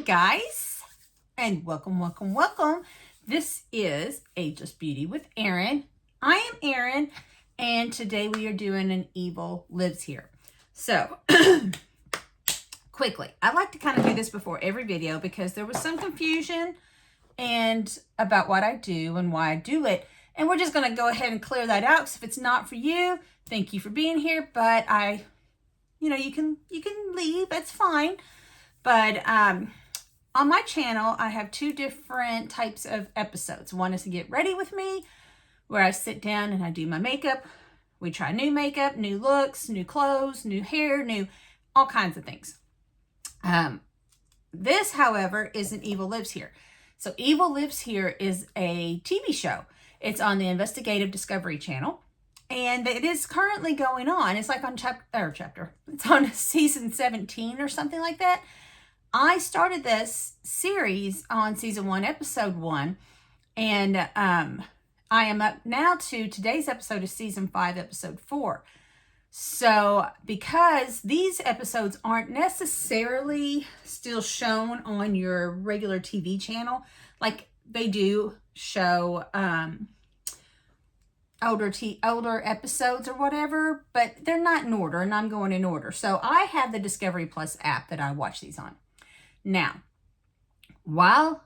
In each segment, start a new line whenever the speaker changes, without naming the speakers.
guys, and welcome. This is Ageless Beauty with Erin. I am Erin, and today we are doing an Evil Lives Here. So, quickly, I like to kind of do this before every video because there was some confusion and about what I do and why I do it. And we're just going to go ahead and clear that out. So if it's not for you, thank you for being here. But you can leave. That's fine. But on my channel, I have two different types of episodes. One is to get ready with me, where I sit down and I do my makeup. We try new makeup, new looks, new clothes, new hair, all kinds of things. This, however, is an Evil Lives Here. So Evil Lives Here is a TV show. It's on the Investigative Discovery Channel. And it is currently going on. It's like on it's on season 17 or something like that. I started this series on season 1, episode 1. And I am up now to today's episode is season 5, episode 4. So because these episodes aren't necessarily still shown on your regular TV channel, like they do show older episodes or whatever, but they're not in order, and I'm going in order. So I have the Discovery Plus app that I watch these on. Now, while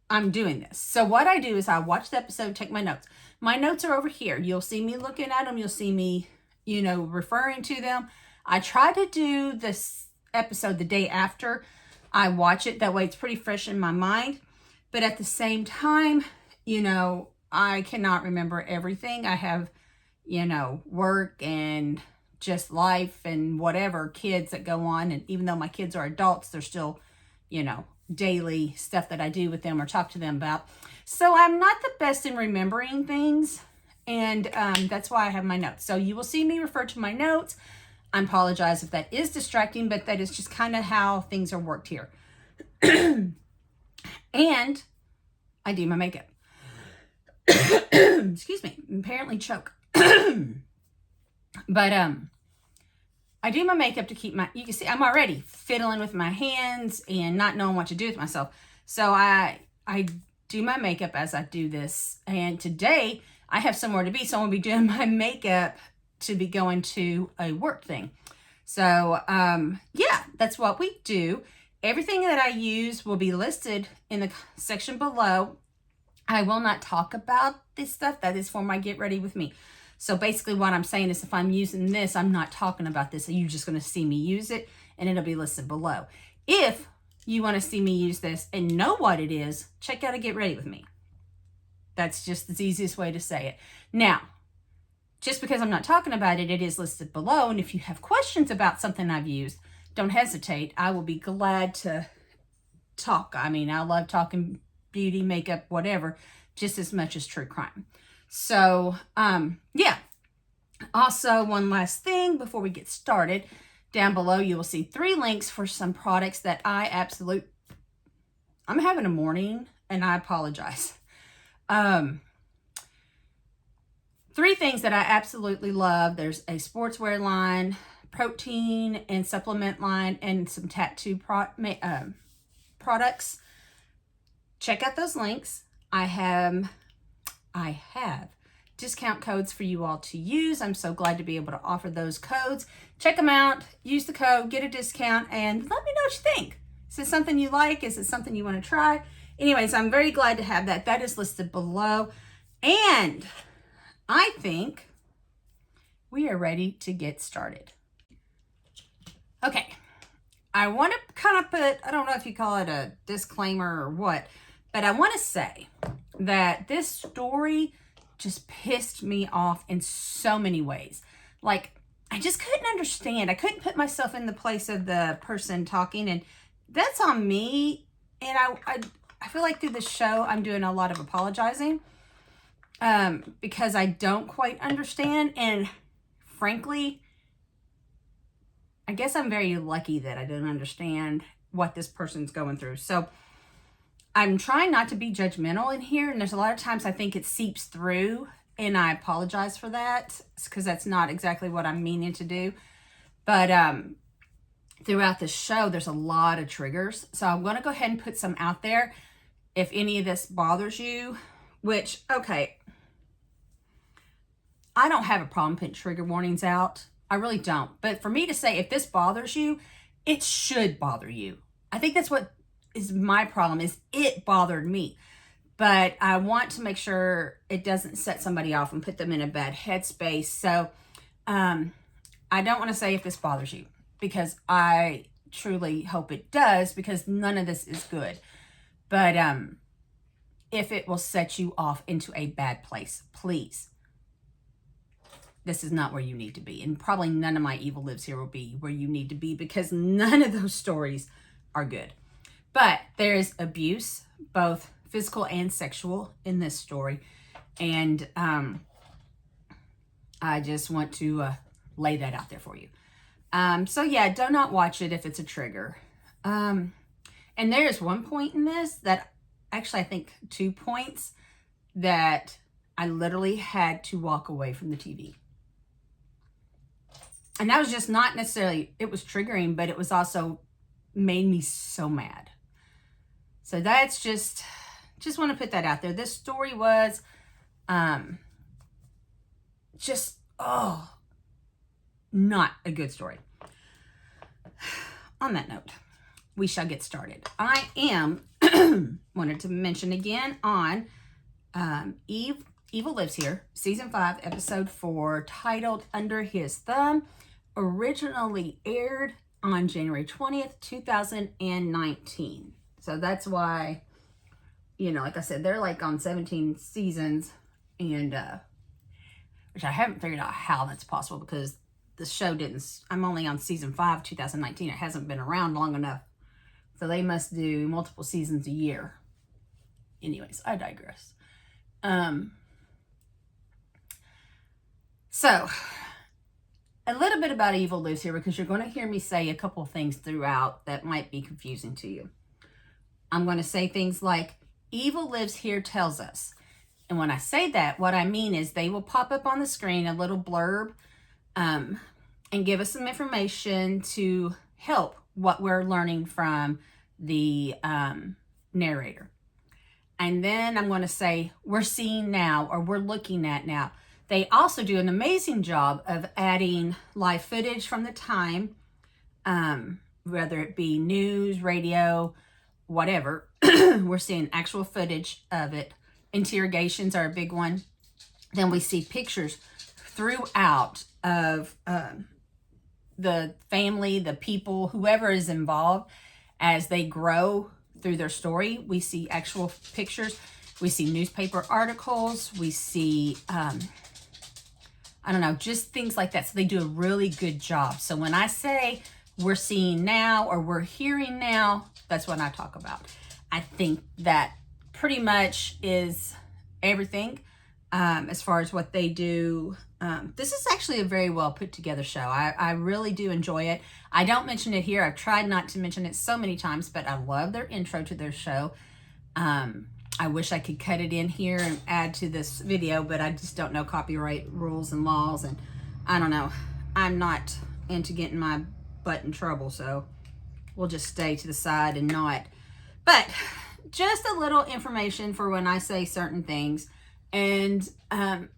I'm doing this, so what I do is I watch the episode, take my notes. My notes are over here. You'll see me looking at them. You'll see me, referring to them. I try to do this episode the day after I watch it. That way it's pretty fresh in my mind. But at the same time, I cannot remember everything. I have, work and just life and whatever, kids that go on. And even though my kids are adults, they're still, daily stuff that I do with them or talk to them about. So I'm not the best in remembering things. And that's why I have my notes. So you will see me refer to my notes. I apologize if that is distracting, but that is just kind of how things are worked here. And I do my makeup. Excuse me, apparently choke. But I do my makeup to keep you can see I'm already fiddling with my hands and not knowing what to do with myself. So I do my makeup as I do this. And today I have somewhere to be, so I'm gonna be doing my makeup to be going to a work thing. So yeah, that's what we do. Everything that I use will be listed in the section below. I will not talk about this stuff. That is for my get ready with me. So basically what I'm saying is if I'm using this, I'm not talking about this. So you're just going to see me use it and it'll be listed below. If you want to see me use this and know what it is, check out a get ready with me. That's just the easiest way to say it. Now, just because I'm not talking about it, it is listed below. And if you have questions about something I've used, don't hesitate. I will be glad to talk. I mean, I love talking beauty, makeup, whatever, just as much as true crime. So, yeah. Also, one last thing before we get started, down below you will see 3 links for some products that I'm having a morning and I apologize. 3 things that I absolutely love. There's a sportswear line, protein and supplement line, and some tattoo products. Check out those links. I have discount codes for you all to use. I'm so glad to be able to offer those codes. Check them out, use the code, get a discount, and let me know what you think. Is it something you like? Is it something you want to try? Anyways, I'm very glad to have that. That is listed below. And I think we are ready to get started. Okay. I want to kind of put, I don't know if you call it a disclaimer or what, but I want to say that this story just pissed me off in so many ways. Like, I just couldn't understand. I couldn't put myself in the place of the person talking, and that's on me. And I feel like through the show, I'm doing a lot of apologizing because I don't quite understand. And frankly, I guess I'm very lucky that I don't understand what this person's going through. So I'm trying not to be judgmental in here. And there's a lot of times I think it seeps through, and I apologize for that because that's not exactly what I'm meaning to do. But throughout the show, there's a lot of triggers. So I'm going to go ahead and put some out there. If any of this bothers you, which, okay, I don't have a problem putting trigger warnings out. I really don't. But for me to say, if this bothers you, it should bother you. I think that's what is my problem, is it bothered me. But I want to make sure it doesn't set somebody off and put them in a bad headspace. So I don't want to say if this bothers you, because I truly hope it does, because none of this is good. But if it will set you off into a bad place, please. This is not where you need to be. And probably none of my Evil Lives Here will be where you need to be, because none of those stories are good. But there is abuse, both physical and sexual, in this story. And I just want to lay that out there for you. So yeah, do not watch it if it's a trigger. And there is one point in this that, actually I think 2 points, that I literally had to walk away from the TV. And that was just not necessarily, it was triggering, but it was also made me so mad. So that's just want to put that out there. This story was not a good story. On that note, we shall get started. I am wanted to mention again on Evil Lives Here, Season 5, Episode 4, titled Under His Thumb, originally aired on January 20th, 2019. So that's why, you know, like I said, they're like on 17 seasons, and which I haven't figured out how that's possible, because the show I'm only on Season 5, 2019. It hasn't been around long enough. So they must do multiple seasons a year. Anyways, I digress. So, a little bit about Evil Lives Here, because you're going to hear me say a couple of things throughout that might be confusing to you. I'm going to say things like, Evil Lives Here tells us. And when I say that, what I mean is they will pop up on the screen, a little blurb, and give us some information to help what we're learning from the narrator. And then I'm going to say, we're seeing now, or we're looking at now. They also do an amazing job of adding live footage from the time, whether it be news, radio, whatever. We're seeing actual footage of it. Interrogations are a big one. Then we see pictures throughout of the family, the people, whoever is involved, as they grow through their story. We see actual pictures. We see newspaper articles. We see, I don't know, just things like that. So they do a really good job. So when I say we're seeing now or we're hearing now, that's what I talk about. I think that pretty much is everything as far as what they do. This is actually a very well put together show. I really do enjoy it. I don't mention it here. I've tried not to mention it so many times, but I love their intro to their show. I wish I could cut it in here and add to this video, but I just don't know copyright rules and laws, and I don't know. I'm not into getting my butt in trouble, so we'll just stay to the side and not. But just a little information for when I say certain things. And the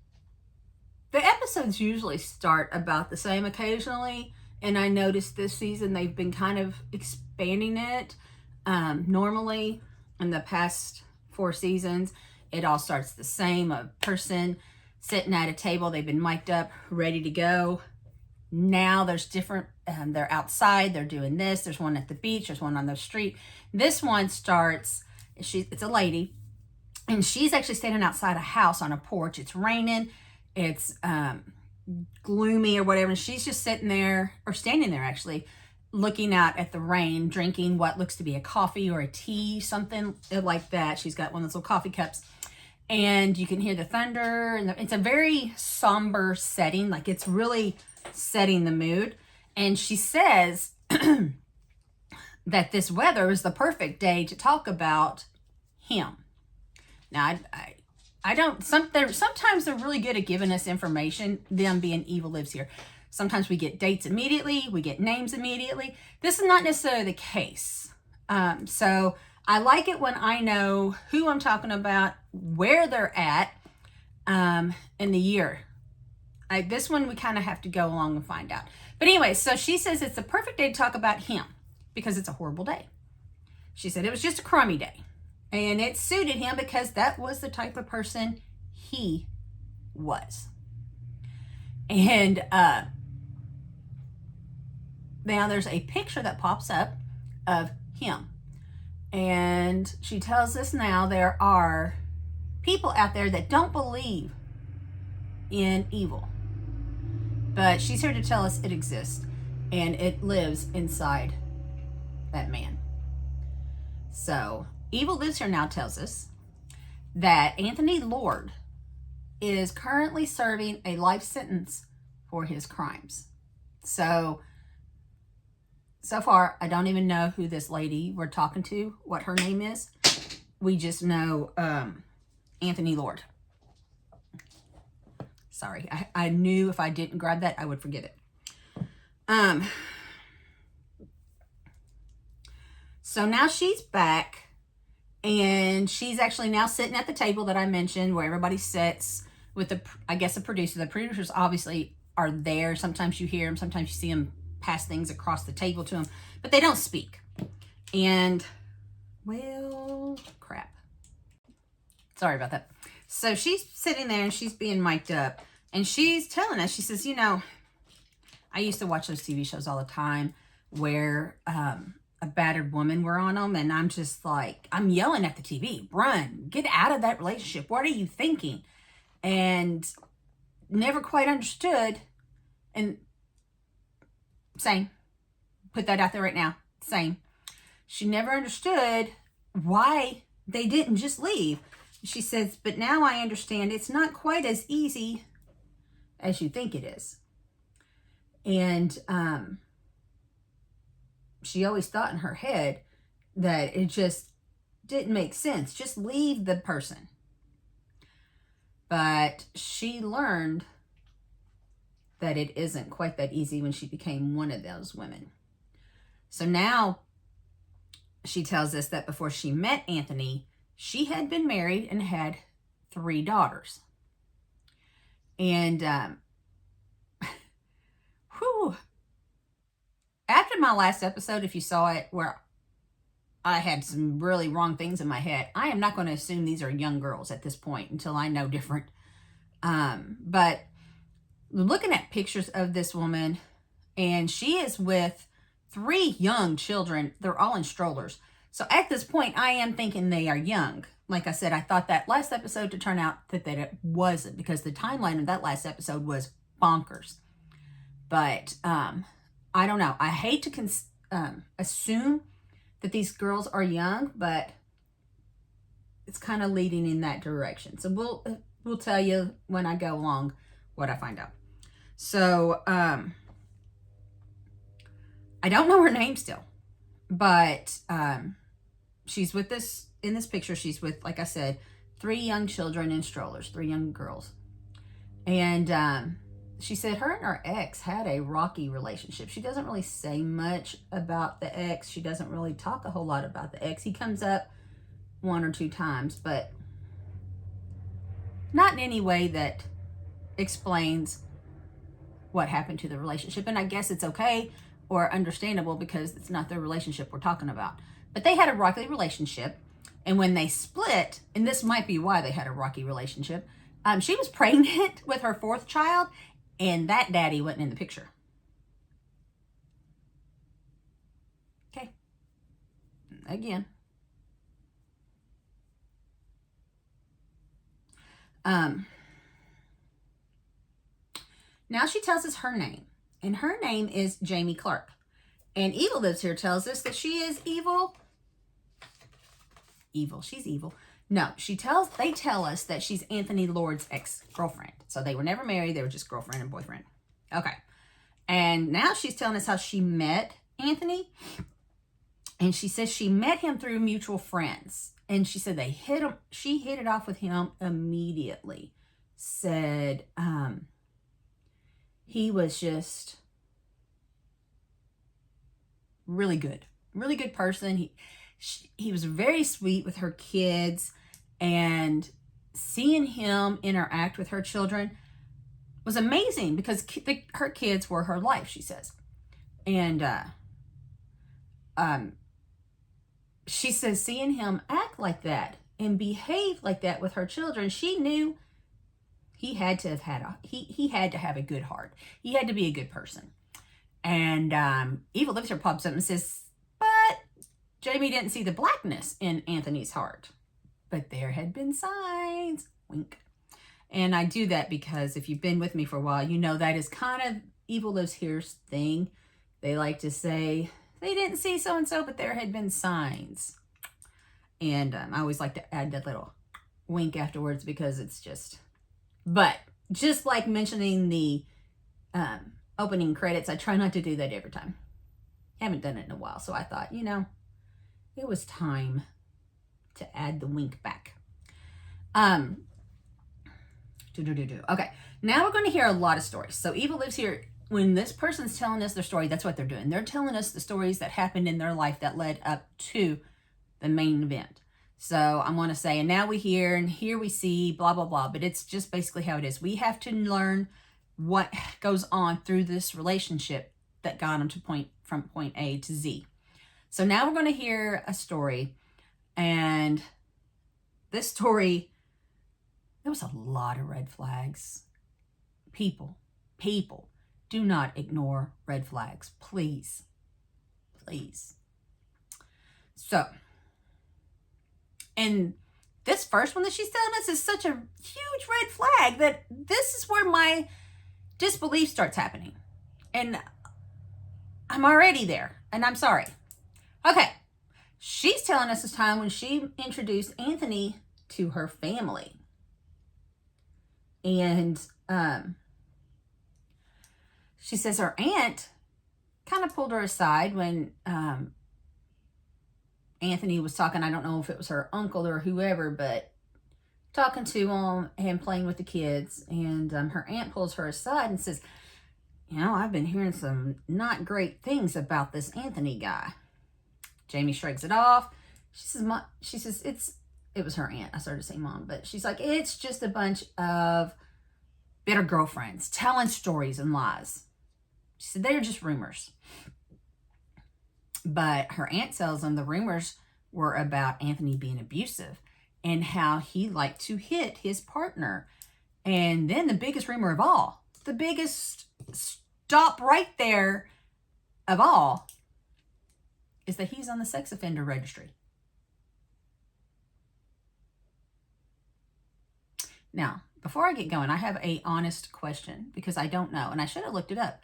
episodes usually start about the same occasionally, and I noticed this season they've been kind of expanding it. Normally in the past 4 seasons, it all starts the same. A person sitting at a table, they've been mic'd up, ready to go. Now there's different, they're outside, they're doing this. There's one at the beach, there's one on the street. This one starts, it's a lady, and she's actually standing outside a house on a porch. It's raining, it's gloomy or whatever, and she's just sitting there, or standing there actually, looking out at the rain, drinking what looks to be a coffee or a tea, something like that. She's got one of those little coffee cups, and you can hear the thunder, and it's a very somber setting, like it's really setting the mood. And she says that this weather is the perfect day to talk about him. Now, I don't, sometimes they're really good at giving us information, them being Evil Lives Here. Sometimes we get dates immediately, we get names immediately. This is not necessarily the case. So I like it when I know who I'm talking about, where they're at, in the year. This one we kind of have to go along and find out. But anyway, so she says it's the perfect day to talk about him because it's a horrible day. She said it was just a crummy day. And it suited him because that was the type of person he was. And now there's a picture that pops up of him. And she tells us now there are people out there that don't believe in evil. But she's here to tell us it exists and it lives inside that man. So Evil Lives Here now tells us that Anthony Lord is currently serving a life sentence for his crimes. So far, I don't even know who this lady we're talking to, what her name is. We just know Anthony Lord. Sorry, I knew if I didn't grab that, I would forget it. So now she's back, and she's actually now sitting at the table that I mentioned where everybody sits with the, I guess, the producer. The producers obviously are there. Sometimes you hear them, sometimes you see them pass things across the table to them, but they don't speak. And, well, crap. Sorry about that. So she's sitting there and she's being mic'd up, and she's telling us, she says, you know, I used to watch those TV shows all the time where a battered woman were on them, and I'm just like, I'm yelling at the TV, run, get out of that relationship. What are you thinking? And never quite understood. And same, put that out there right now, same. She never understood why they didn't just leave. She says, but now I understand it's not quite as easy as you think it is. And she always thought in her head that it just didn't make sense. Just leave the person. But she learned that it isn't quite that easy when she became one of those women. So now she tells us that before she met Anthony, she had been married and had 3 daughters. And after my last episode, if you saw it, where I had some really wrong things in my head, I am not going to assume these are young girls at this point until I know different. But looking at pictures of this woman, and she is with 3 young children. They're all in strollers. So at this point, I am thinking they are young. Like I said, I thought that last episode to turn out that it wasn't, because the timeline of that last episode was bonkers. But I don't know. I hate to assume that these girls are young, but it's kind of leading in that direction. So we'll tell you when I go along what I find out. So I don't know her name still, but she's with this, in this picture, she's with, like I said, 3 young children in strollers, 3 young girls. And she said her and her ex had a rocky relationship. She doesn't really say much about the ex. She doesn't really talk a whole lot about the ex. He comes up 1 or 2 times, but not in any way that explains what happened to the relationship. And I guess it's okay or understandable because it's not their relationship we're talking about. But they had a rocky relationship. And when they split, and this might be why they had a rocky relationship, she was pregnant with her 4th child, and that daddy wasn't in the picture. Okay. Again. Now she tells us her name, and her name is Jamie Clark. And Evil Lives Here tells us that she is evil. She's evil. No, they tell us that she's Anthony Lord's ex-girlfriend. So they were never married. They were just girlfriend and boyfriend. Okay. And now she's telling us how she met Anthony. And she says she met him through mutual friends. And she said she hit it off with him immediately. Said, he was just really good person. He was very sweet with her kids, and seeing him interact with her children was amazing because her kids were her life, she says. And she says seeing him act like that and behave like that with her children, she knew he had to have he had to have a good heart. He had to be a good person. And Evil Lives Here pops up and says, but Jamie didn't see the blackness in Anthony's heart. But there had been signs. Wink. And I do that because if you've been with me for a while, you know that is kind of Evil Lives Here's thing. They like to say, they didn't see so-and-so, but there had been signs. And I always like to add that little wink afterwards because it's just... But just like mentioning the opening credits, I try not to do that every time. Haven't done it in a while, so I thought, it was time to add the wink back. Okay, now we're going to hear a lot of stories. So Evil Lives Here, when this person's telling us their story, that's what they're doing. They're telling us the stories that happened in their life that led up to the main event. So I'm going to say, and now we hear, and here we see, blah, blah, blah. But it's just basically how it is. We have to learn what goes on through this relationship that got them to from point A to Z. So now we're going to hear a story. And this story, there was a lot of red flags. People, do not ignore red flags. Please. So, and this first one that she's telling us is such a huge red flag that this is where my disbelief starts happening. And I'm already there, and I'm sorry. Okay, she's telling us this time when she introduced Anthony to her family. And she says her aunt kind of pulled her aside when Anthony was talking. I don't know if it was her uncle or whoever, but talking to him and playing with the kids. And her aunt pulls her aside and says, I've been hearing some not great things about this Anthony guy. Jamie shrugs it off. She says, it was her aunt. I started to say mom, but she's like, it's just a bunch of bitter girlfriends telling stories and lies. She said, they're just rumors. But her aunt tells them the rumors were about Anthony being abusive and how he liked to hit his partner. And then the biggest rumor of all, the biggest stop right there of all, is that he's on the sex offender registry. Now, before I get going, I have an honest question because I don't know, and I should have looked it up.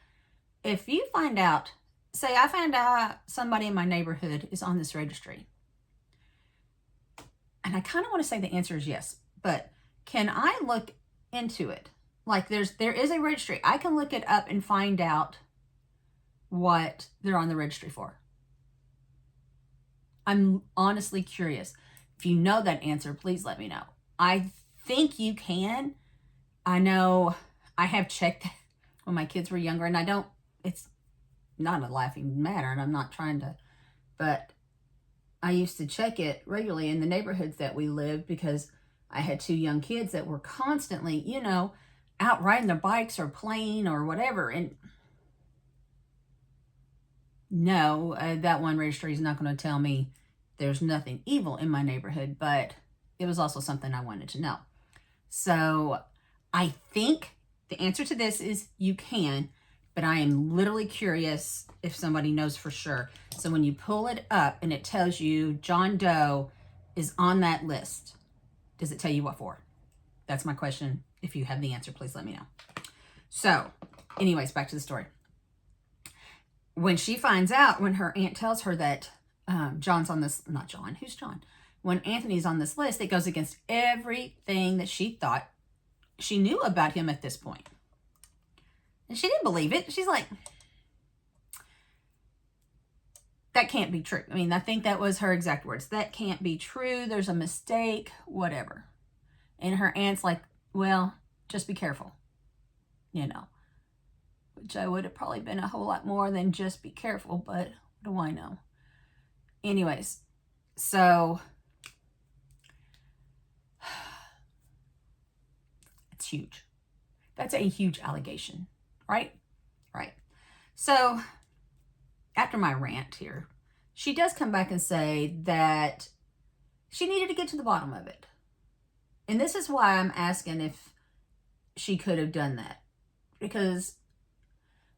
If you find out, say I find out somebody in my neighborhood is on this registry, and I kind of want to say the answer is yes, but can I look into it? Like there is a registry. I can look it up and find out what they're on the registry for. I'm honestly curious. If you know that answer, please let me know. I think you can. I know I have checked when my kids were younger, and it's not a laughing matter, and I'm not trying to, but I used to check it regularly in the neighborhoods that we lived because I had 2 young kids that were constantly, out riding their bikes or playing or whatever. And no, that one registry is not going to tell me there's nothing evil in my neighborhood, but it was also something I wanted to know. So I think the answer to this is you can, but I am literally curious if somebody knows for sure. So when you pull it up and it tells you John Doe is on that list, does it tell you what for? That's my question. If you have the answer, please let me know. So anyways, back to the story. When she finds out, when her aunt tells her that John's on this, not John, who's John? When Anthony's on this list, it goes against everything that she thought she knew about him at this point. And she didn't believe it. She's like, that can't be true. I mean, I think that was her exact words. That can't be true. There's a mistake, whatever. And her aunt's like, well, just be careful, which I would have probably been a whole lot more than just be careful, but what do I know? Anyways, so it's huge. That's a huge allegation, right? Right. So after my rant here, she does come back and say that she needed to get to the bottom of it. And this is why I'm asking if she could have done that. Because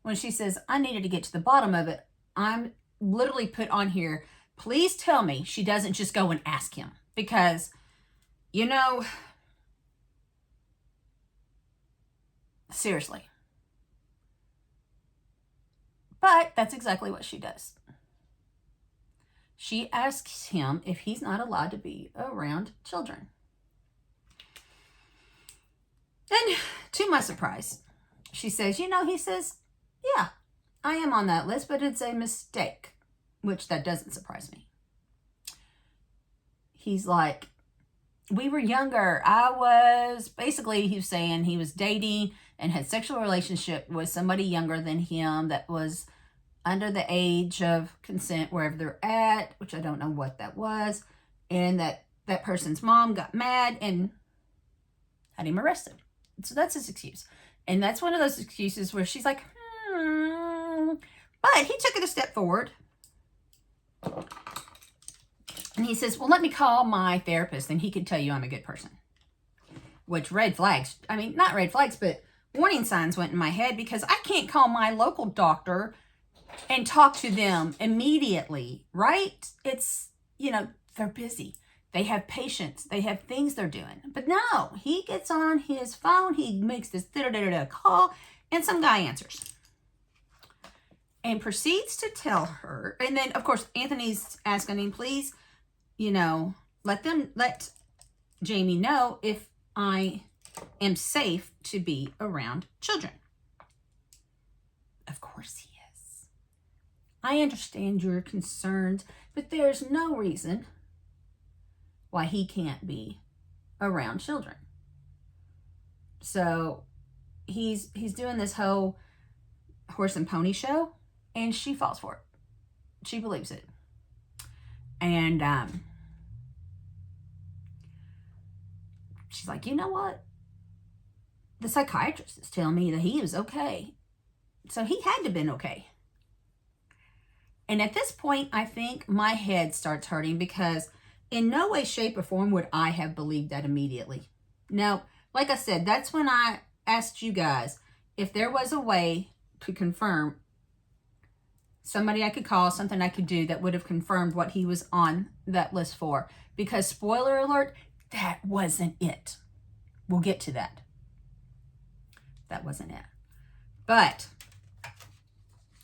when she says, I needed to get to the bottom of it, I'm literally put on here, please tell me she doesn't just go and ask him. Because, you know, seriously. But that's exactly what she does. She asks him if he's not allowed to be around children. And to my surprise, she says, you know, he says, yeah, I am on that list, but it's a mistake, which that doesn't surprise me. He's like, we were younger. I was, basically, he was saying he was dating and had sexual relationship with somebody younger than him that was under the age of consent wherever they're at, which I don't know what that was. And that person's mom got mad and had him arrested. So that's his excuse. And that's one of those excuses where she's like, But he took it a step forward. And he says, well, let me call my therapist and he could tell you I'm a good person. Which red flags, I mean, not red flags, but warning signs went in my head because I can't call my local doctor and talk to them immediately, right? It's, you know, they're busy. They have patients. They have things they're doing. But no, he gets on his phone. He makes this call and some guy answers. And proceeds to tell her. And then, of course, Anthony's asking him, please, you know, let Jamie know if I am safe to be around children. Of course he is. I understand your concerns, but there's no reason why he can't be around children. So he's doing this whole horse and pony show, and she falls for it. She believes it. And she's like, you know what? The psychiatrist is telling me that he was okay. So he had to have been okay. And at this point, I think my head starts hurting because in no way, shape, or form would I have believed that immediately. Now, like I said, that's when I asked you guys if there was a way to confirm somebody I could call, something I could do that would have confirmed what he was on that list for. Because, spoiler alert, that wasn't it. We'll get to that. That wasn't it. But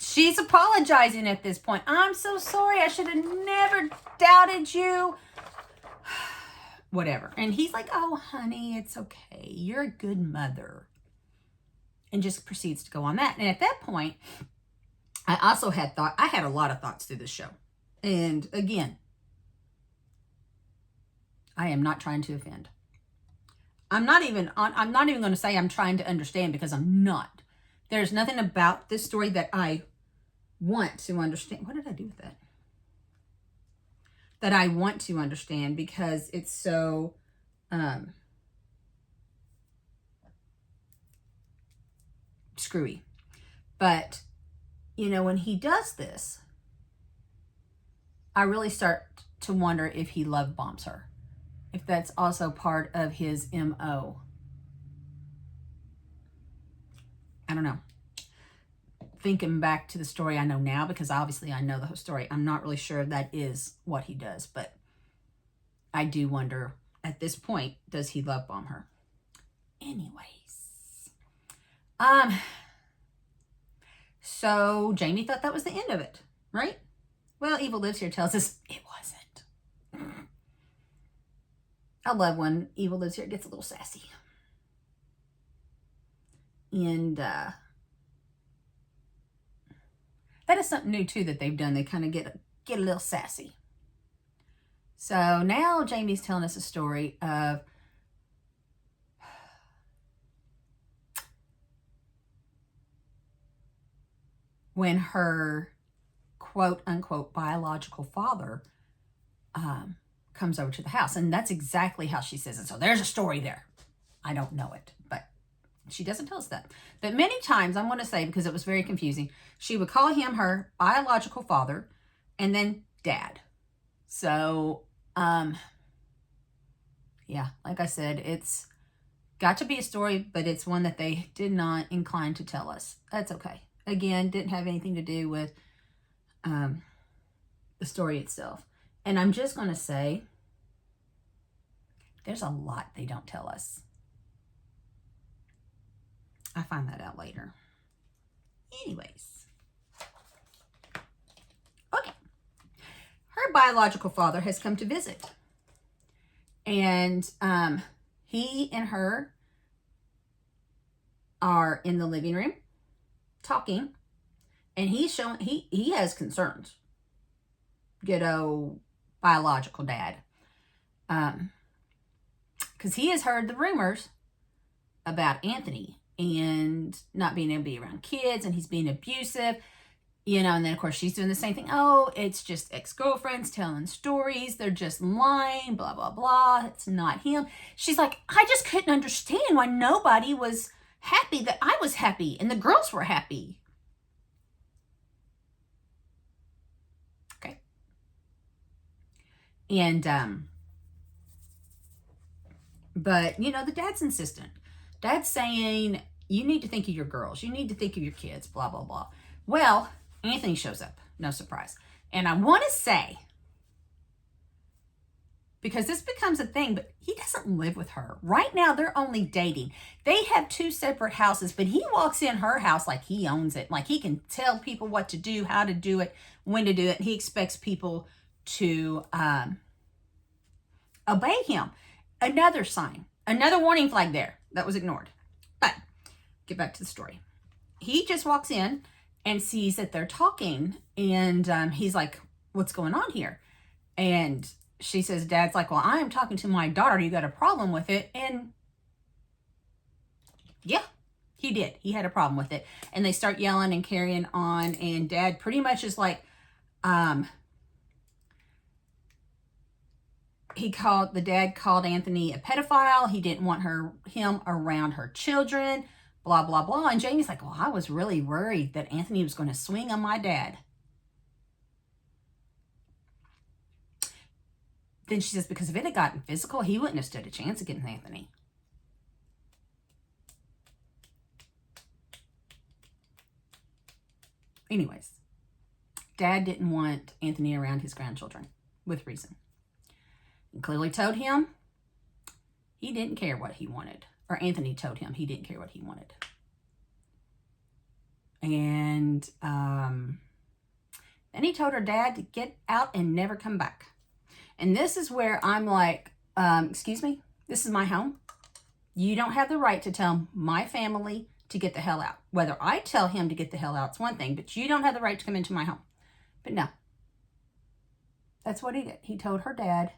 she's apologizing at this point. I'm so sorry. I should have never doubted you. Whatever. And he's like, oh, honey, it's okay. You're a good mother. And just proceeds to go on that. And at that point, I also had I had a lot of thoughts through this show. And again, I am not trying to offend. I'm not even going to say I'm trying to understand because I'm not. There's nothing about this story that I want to understand. What did I do with that? That I want to understand because it's so screwy. But, you know, when he does this, I really start to wonder if he love bombs her. If that's also part of his MO. I don't know. Thinking back to the story I know now, because obviously I know the whole story, I'm not really sure that is what he does, but I do wonder at this point, does he love bomb her? Anyways. So Jamie thought that was the end of it, right? Well, Evil Lives Here tells us it wasn't. I love when Evil Lives Here gets a little sassy. And that is something new too that they've done. They kind of get a little sassy. So now Jamie's telling us a story of when her quote unquote biological father comes over to the house. And that's exactly how she says it. So there's a story there. I don't know it, but she doesn't tell us that. But many times, I'm going to say, because it was very confusing, she would call him her biological father and then dad. So, yeah, like I said, it's got to be a story, but it's one that they did not incline to tell us. That's okay. Again, didn't have anything to do with the story itself. And I'm just going to say, there's a lot they don't tell us. I find that out later. Anyways. Okay. Her biological father has come to visit. And he and her are in the living room talking. And he's showing, he has concerns. Good old biological dad. Because he has heard the rumors about Anthony and not being able to be around kids, and he's being abusive, you know, and then of course she's doing the same thing. Oh, it's just ex-girlfriends telling stories. They're just lying, blah, blah, blah. It's not him. She's like, I just couldn't understand why nobody was happy that I was happy and the girls were happy. Okay. And, but, you know, the dad's insistent. Dad's saying, you need to think of your girls. You need to think of your kids, blah, blah, blah. Well, Anthony shows up. No surprise. And I want to say, because this becomes a thing, but he doesn't live with her. Right now, they're only dating. They have 2 separate houses, but he walks in her house like he owns it. Like he can tell people what to do, how to do it, when to do it. And he expects people to obey him. Another sign, another warning flag there that was ignored. But get back to the story. He just walks in and sees that they're talking, and he's like, what's going on here? And she says, Dad's like, well, I am talking to my daughter. You got a problem with it? And yeah, he did. He had a problem with it. And they start yelling and carrying on, and Dad pretty much is like, the dad called Anthony a pedophile. He didn't want him around her children, blah, blah, blah. And Jamie's like, well, I was really worried that Anthony was going to swing on my dad. Then she says, because if it had gotten physical, he wouldn't have stood a chance against Anthony. Anyways, Dad didn't want Anthony around his grandchildren, with reason. And clearly told him he didn't care what he wanted. Or Anthony told him he didn't care what he wanted. And then he told her dad to get out and never come back. And this is where I'm like, excuse me, this is my home. You don't have the right to tell my family to get the hell out. Whether I tell him to get the hell out, it's one thing, but you don't have the right to come into my home. But no, that's what he did. He told her dad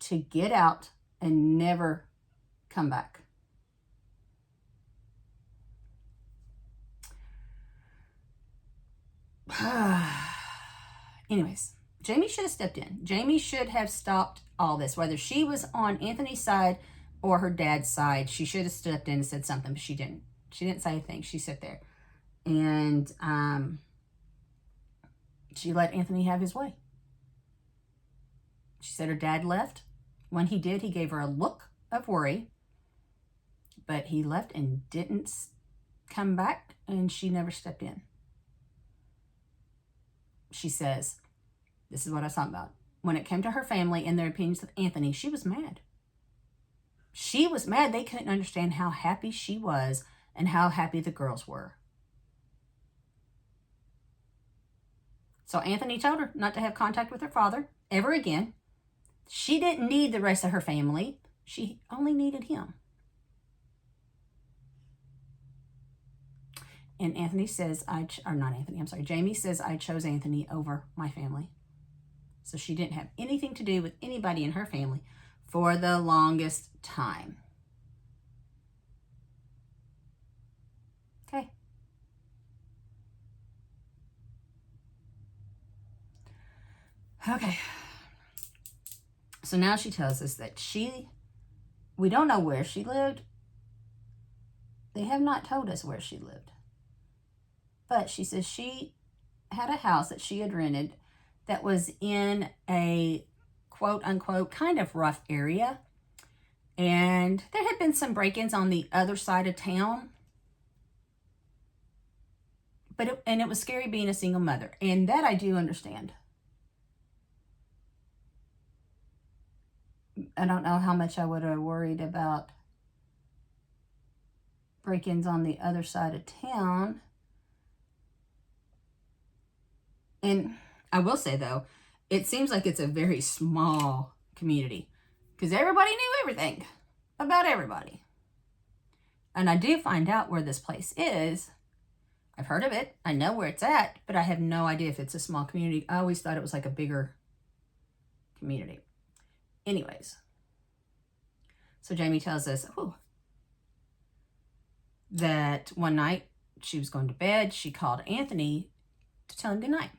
to get out and never come back. Anyways, Jamie should have stepped in. Jamie should have stopped all this. Whether she was on Anthony's side or her dad's side, she should have stepped in and said something, but she didn't. She didn't say anything. She sat there. And she let Anthony have his way. She said her dad left. When he did, he gave her a look of worry. But he left and didn't come back, and she never stepped in. She says, this is what I was talking about. When it came to her family and their opinions of Anthony, she was mad. She was mad. They couldn't understand how happy she was and how happy the girls were. So Anthony told her not to have contact with her father ever again. She didn't need the rest of her family. She only needed him. And Anthony says, Jamie says, I chose Anthony over my family. So she didn't have anything to do with anybody in her family for the longest time. Okay. Okay. So now she tells us that we don't know where she lived. They have not told us where she lived. But she says she had a house that she had rented that was in a quote unquote kind of rough area. And there had been some break-ins on the other side of town. But it was scary being a single mother. And that I do understand. I don't know how much I would have worried about break-ins on the other side of town. And I will say, though, it seems like it's a very small community because everybody knew everything about everybody. And I do find out where this place is. I've heard of it. I know where it's at, but I have no idea if it's a small community. I always thought it was like a bigger community. Anyways, so Jamie tells us that one night she was going to bed. She called Anthony to tell him goodnight.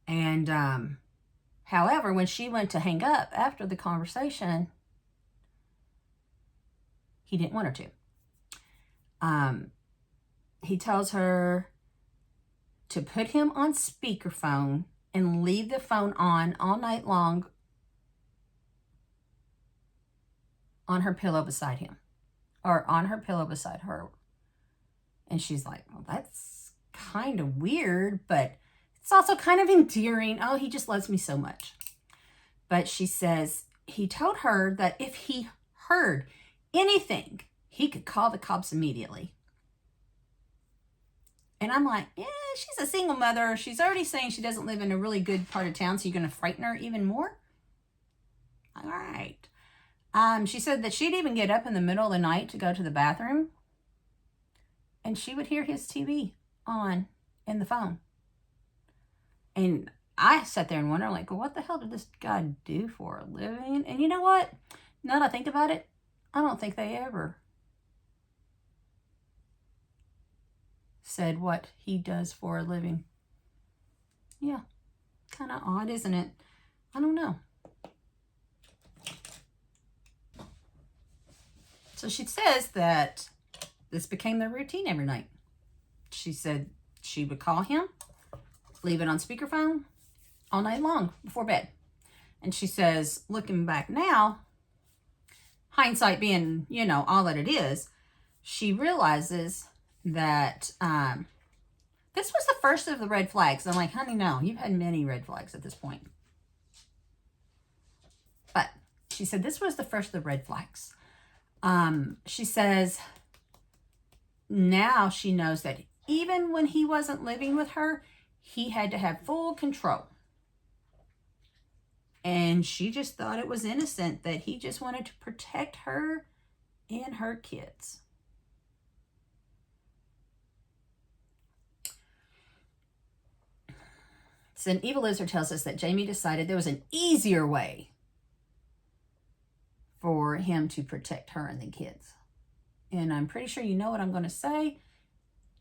And however, when she went to hang up after the conversation, he didn't want her to. He tells her to put him on speakerphone and leave the phone on all night long on her pillow beside him, or on her pillow beside her. And she's like, well, that's kind of weird, but it's also kind of endearing. Oh, he just loves me so much. But she says he told her that if he heard anything, he could call the cops immediately. And I'm like, yeah, she's a single mother. She's already saying she doesn't live in a really good part of town, so you're going to frighten her even more? All right. She said that she'd even get up in the middle of the night to go to the bathroom, and she would hear his TV on in the phone. And I sat there and wondered, like, well, what the hell did this guy do for a living? And you know what? Now that I think about it, I don't think they ever said what he does for a living. Yeah, kind of odd, isn't it? I don't know. So she says that this became their routine every night. She said she would call him, leave it on speakerphone all night long before bed. And she says, looking back now, hindsight being, all that it is, she realizes that this was the first of the red flags. I'm like, honey, no, you've had many red flags at this point. But she said this was the first of the red flags. She says now she knows that even when he wasn't living with her, he had to have full control. And she just thought it was innocent, that he just wanted to protect her and her kids. So then Evil Loser tells us that Jamie decided there was an easier way for him to protect her and the kids. And I'm pretty sure you know what I'm going to say.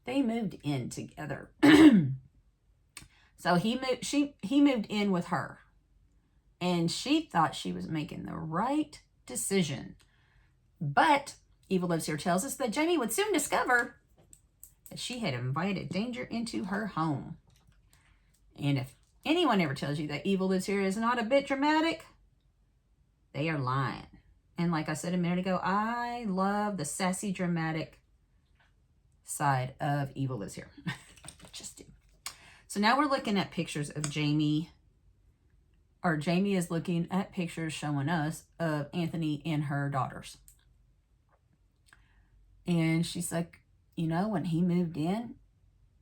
They moved in together. So he moved in with her. And she thought she was making the right decision. But Evil Lives Here tells us that Jamie would soon discover that she had invited danger into her home. And if anyone ever tells you that Evil Lives Here is not a bit dramatic, they are lying. And like I said a minute ago, I love the sassy, dramatic side of Evil Lives Here. Just do. So now we're looking at pictures of Jamie, or Jamie is looking at pictures showing us of Anthony and her daughters. And she's like, when he moved in,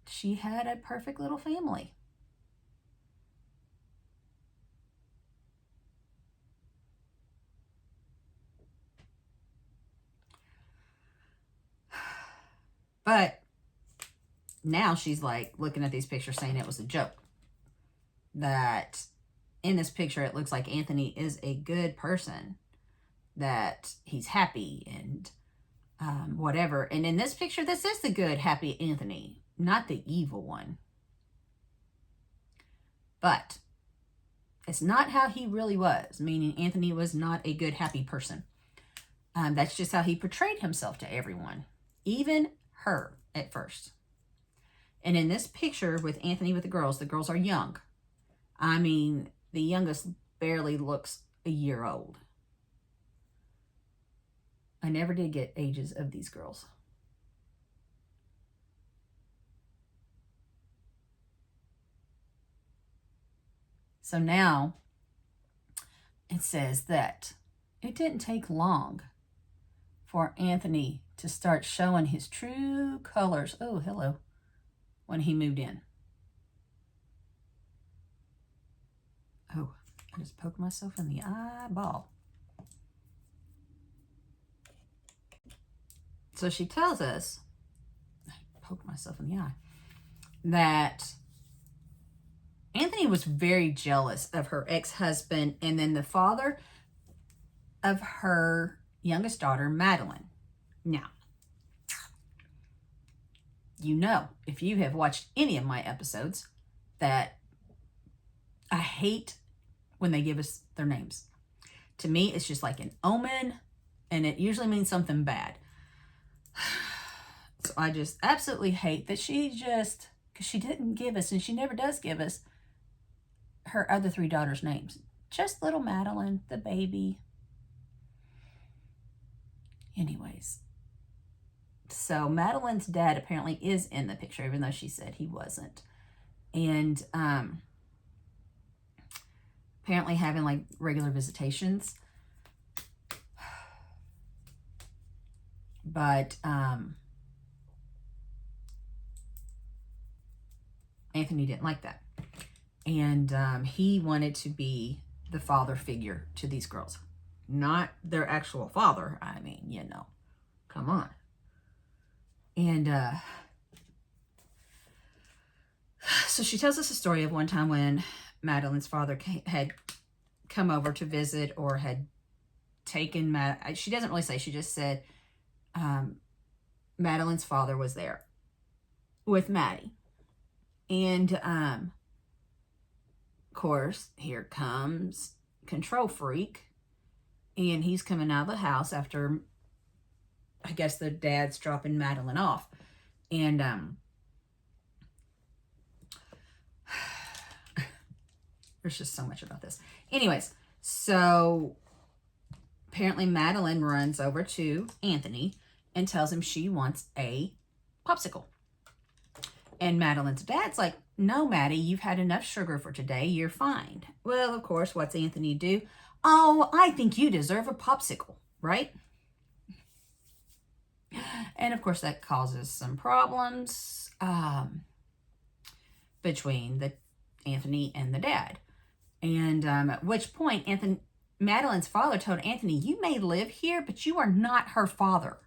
she had a perfect little family. But now she's like looking at these pictures saying it was a joke. That in this picture, it looks like Anthony is a good person. That he's happy and whatever. And in this picture, this is the good, happy Anthony, not the evil one. But It's not how he really was, meaning Anthony was not a good, happy person. That's just how he portrayed himself to everyone, even her at first. And in this picture with Anthony with the girls are young. I mean, the youngest barely looks a year old. I never did get ages of these girls. So now it says that it didn't take long for Anthony to start showing his true colors. Oh, hello. When he moved in. Oh, I just poked myself in the eyeball. So she tells us, I poked myself in the eye, that Anthony was very jealous of her ex-husband and then the father of her youngest daughter, Madeline. Now, you know, if you have watched any of my episodes, that I hate when they give us their names. To me, it's just like an omen, and it usually means something bad. So I just absolutely hate that because she didn't give us, and she never does give us, her other 3 daughters' names. Just little Madeline, the baby. Anyways. So Madeline's dad apparently is in the picture, even though she said he wasn't. And apparently having like regular visitations. But Anthony didn't like that. And he wanted to be the father figure to these girls. Not their actual father. I mean, you know, come on. And so she tells us a story of one time when Madeline's father had come over to visit or had taken she doesn't really say, she just said Madeline's father was there with Maddie. And of course, here comes control freak, and he's coming out of the house after, I guess, the dad's dropping Madeline off. And there's just so much about this. Anyways, so apparently Madeline runs over to Anthony and tells him she wants a popsicle. And Madeline's dad's like, no, Maddie, you've had enough sugar for today. You're fine. Well, of course, what's Anthony do? Oh, I think you deserve a popsicle, right? And of course, that causes some problems between Anthony and the dad. And at which point, Madeline's father told Anthony, you may live here, but you are not her father.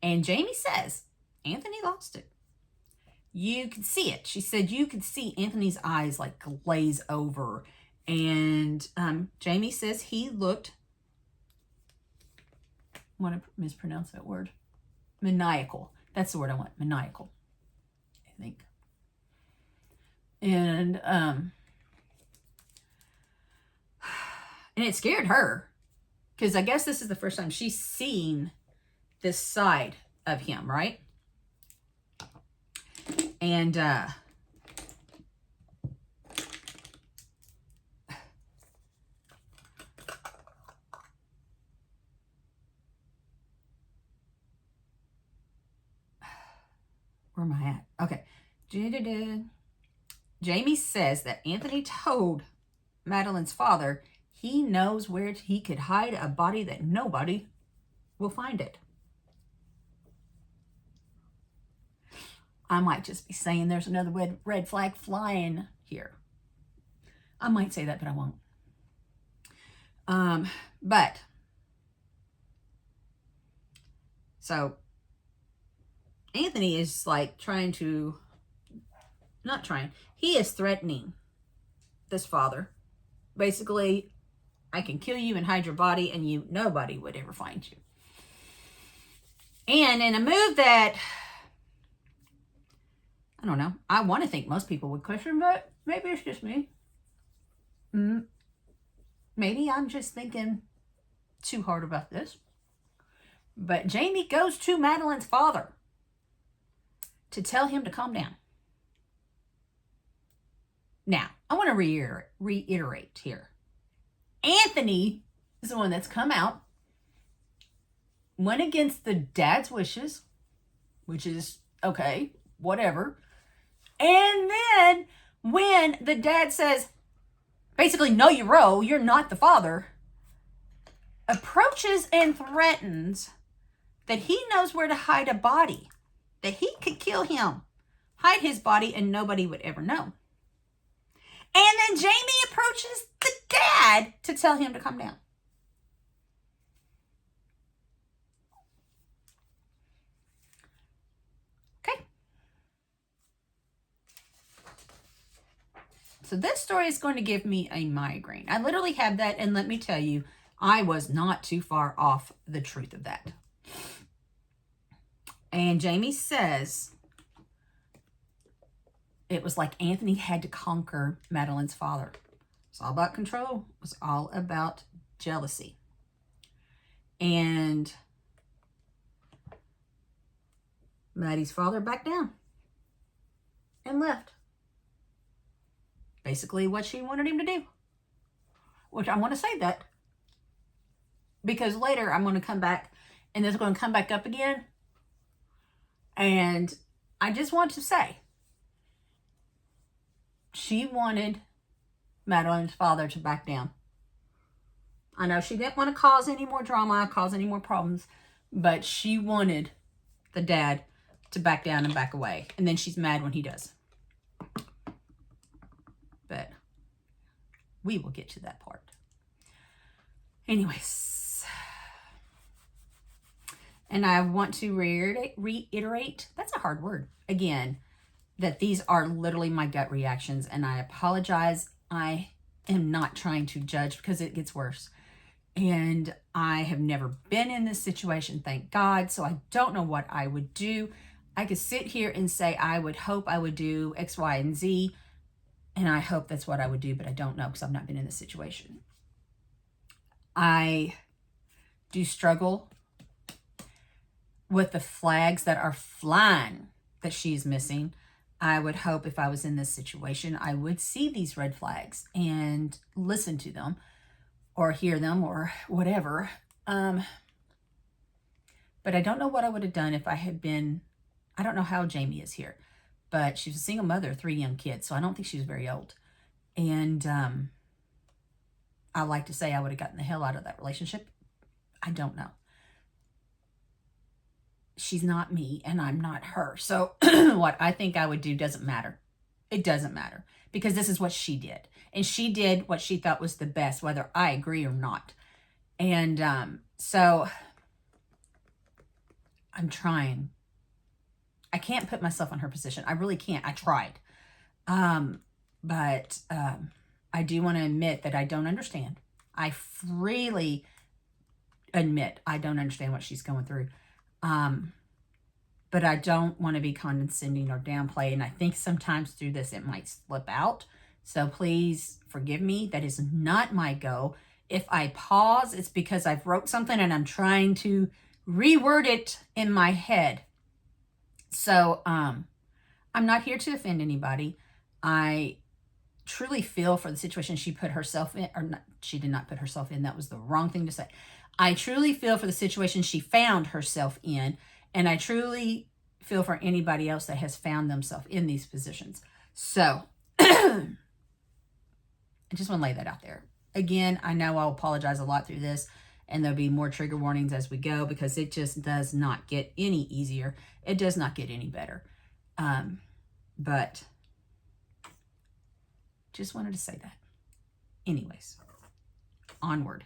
And Jamie says, Anthony lost it. You could see it. She said you could see Anthony's eyes like glaze over. And Jamie says he looked, I want to mispronounce that word, maniacal. That's the word I want, maniacal, I think. And it scared her, because I guess this is the first time she's seen this side of him, right? And where am I at? Okay. Jamie says that Anthony told Madeline's father he knows where he could hide a body that nobody will find it. I might just be saying there's another red flag flying here. I might say that, but I won't. But so Anthony is like he is threatening this father. Basically, I can kill you and hide your body, and nobody would ever find you. And in a move that, I don't know, I want to think most people would question, but maybe it's just me. maybe I'm just thinking too hard about this, but Jamie goes to Madeline's father to tell him to calm down. Now, I want to reiterate here. Anthony is the one that's come out, went against the dad's wishes, which is okay, whatever. And then when the dad says, basically, no, you're not the father, approaches and threatens that he knows where to hide a body, that he could kill him, hide his body, and nobody would ever know. And then Jamie approaches the dad to tell him to calm down. Okay. So this story is going to give me a migraine. I literally had that, and let me tell you, I was not too far off the truth of that. And Jamie says it was like Anthony had to conquer Madeline's father. It's all about control. It was all about jealousy. And Maddie's father backed down and left. Basically what she wanted him to do. Which I want to say that because later I'm going to come back and this is going to come back up again. And I just want to say she wanted Madeline's father to back down. I know she didn't want to cause any more drama, cause any more problems, but she wanted the dad to back down and back away. And then she's mad when he does. But we will get to that part. Anyways. And I want to reiterate, that's a hard word, again, that these are literally my gut reactions. And I apologize. I am not trying to judge because it gets worse. And I have never been in this situation, thank God. So I don't know what I would do. I could sit here and say, I would hope I would do X, Y, and Z. And I hope that's what I would do, but I don't know because I've not been in this situation. I do struggle with the flags that are flying that she's missing. I would hope if I was in this situation, I would see these red flags and listen to them or hear them or whatever. But I don't know what I would have done if I had been, I don't know how Jamie is here, but she was a single mother, 3 young kids. So I don't think she was very old. And I like to say I would have gotten the hell out of that relationship. I don't know. She's not me and I'm not her. So what I think I would do doesn't matter. It doesn't matter because this is what she did. And she did what she thought was the best, whether I agree or not. And so I'm trying. I can't put myself in her position. I really can't. I tried. But I do want to admit that I don't understand. I freely admit I don't understand what she's going through. But I don't want to be condescending or downplay. And I think sometimes through this, it might slip out. So please forgive me. That is not my goal. If I pause, it's because I've wrote something and I'm trying to reword it in my head. So, I'm not here to offend anybody. I truly feel for the situation she put herself in, or not, she did not put herself in. That was the wrong thing to say. I truly feel for the situation she found herself in, and I truly feel for anybody else that has found themselves in these positions. So, I just want to lay that out there. Again, I know I'll apologize a lot through this, and there'll be more trigger warnings as we go because it just does not get any easier. It does not get any better. But just wanted to say that. Anyways, onward.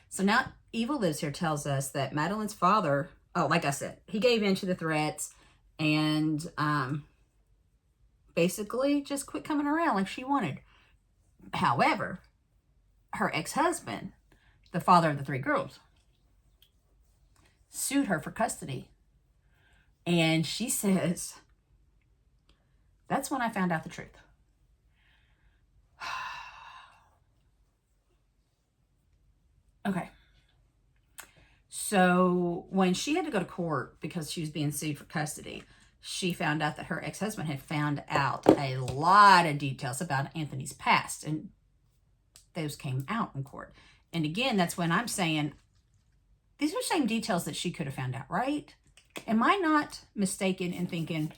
So now Evil Lives Here tells us that Madeline's father, oh, like I said, he gave in to the threats and basically just quit coming around like she wanted. However, her ex-husband, the father of the 3 girls, sued her for custody. And she says, that's when I found out the truth. So when she had to go to court because she was being sued for custody, she found out that her ex-husband had found out a lot of details about Anthony's past, and those came out in court. And again, that's when I'm saying, these are the same details that she could have found out, right? Am I not mistaken in thinking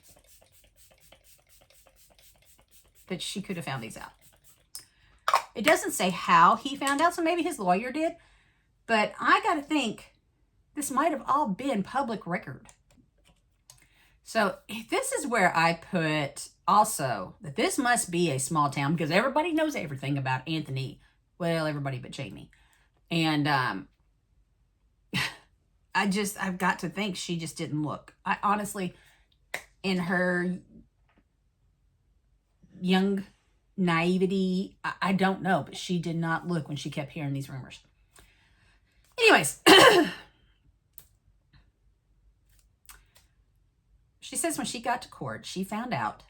that she could have found these out? It doesn't say how he found out, so maybe his lawyer did. But I got to think this might have all been public record. So this is where I put also that this must be a small town because everybody knows everything about Anthony. Well, everybody but Jamie. And I've got to think she just didn't look. I honestly, in her young naivety, I don't know, but she did not look when she kept hearing these rumors. Anyways, she says when she got to court, she found out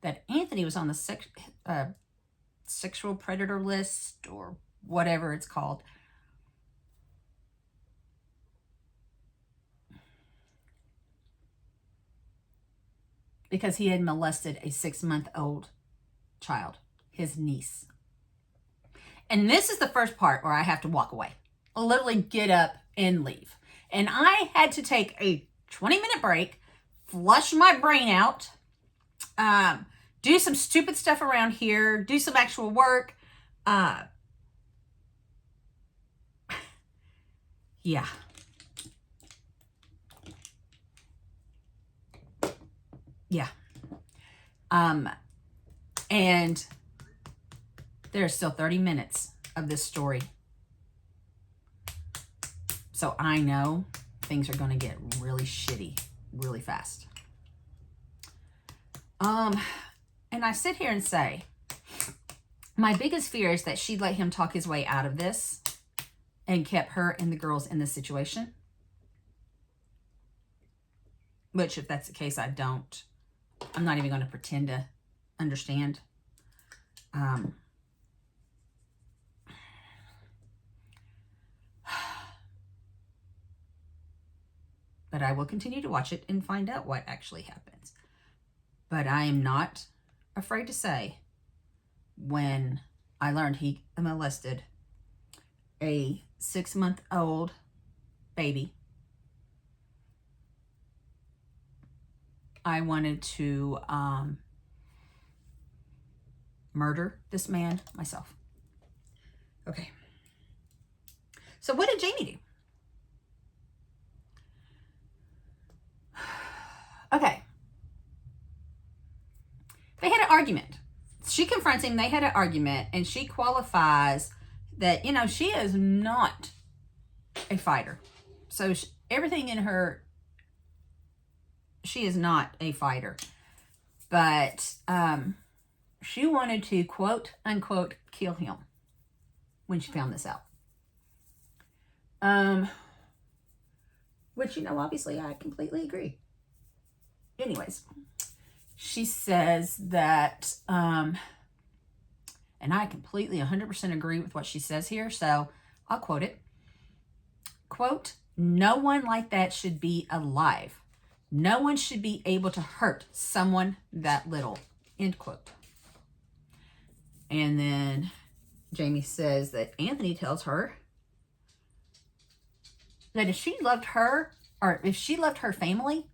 that Anthony was on the sexual predator list or whatever it's called. Because he had molested a 6-month-old child, his niece. And this is the first part where I have to walk away. I'll literally get up and leave. And I had to take a 20-minute break, flush my brain out, do some stupid stuff around here, do some actual work. Yeah. Yeah. And there's still 30 minutes of this story. So I know things are going to get really shitty really fast. And I sit here and say, my biggest fear is that she let him talk his way out of this and kept her and the girls in this situation. Which, if that's the case, I'm not even going to pretend to understand. But I will continue to watch it and find out what actually happens. But I am not afraid to say when I learned he molested a 6-month-old baby, I wanted to murder this man myself. Okay. So what did Jamie do? Okay. They had an argument. She confronts him. They had an argument. And she qualifies that, she is not a fighter. So everything in her, she is not a fighter. But she wanted to, quote, unquote, kill him when she found this out. Which, obviously I completely agree. Anyways, she says that, and I completely 100% agree with what she says here, so I'll quote it. Quote, "No one like that should be alive. No one should be able to hurt someone that little." End quote. And then Jamie says that Anthony tells her that if she loved her, or if she loved her family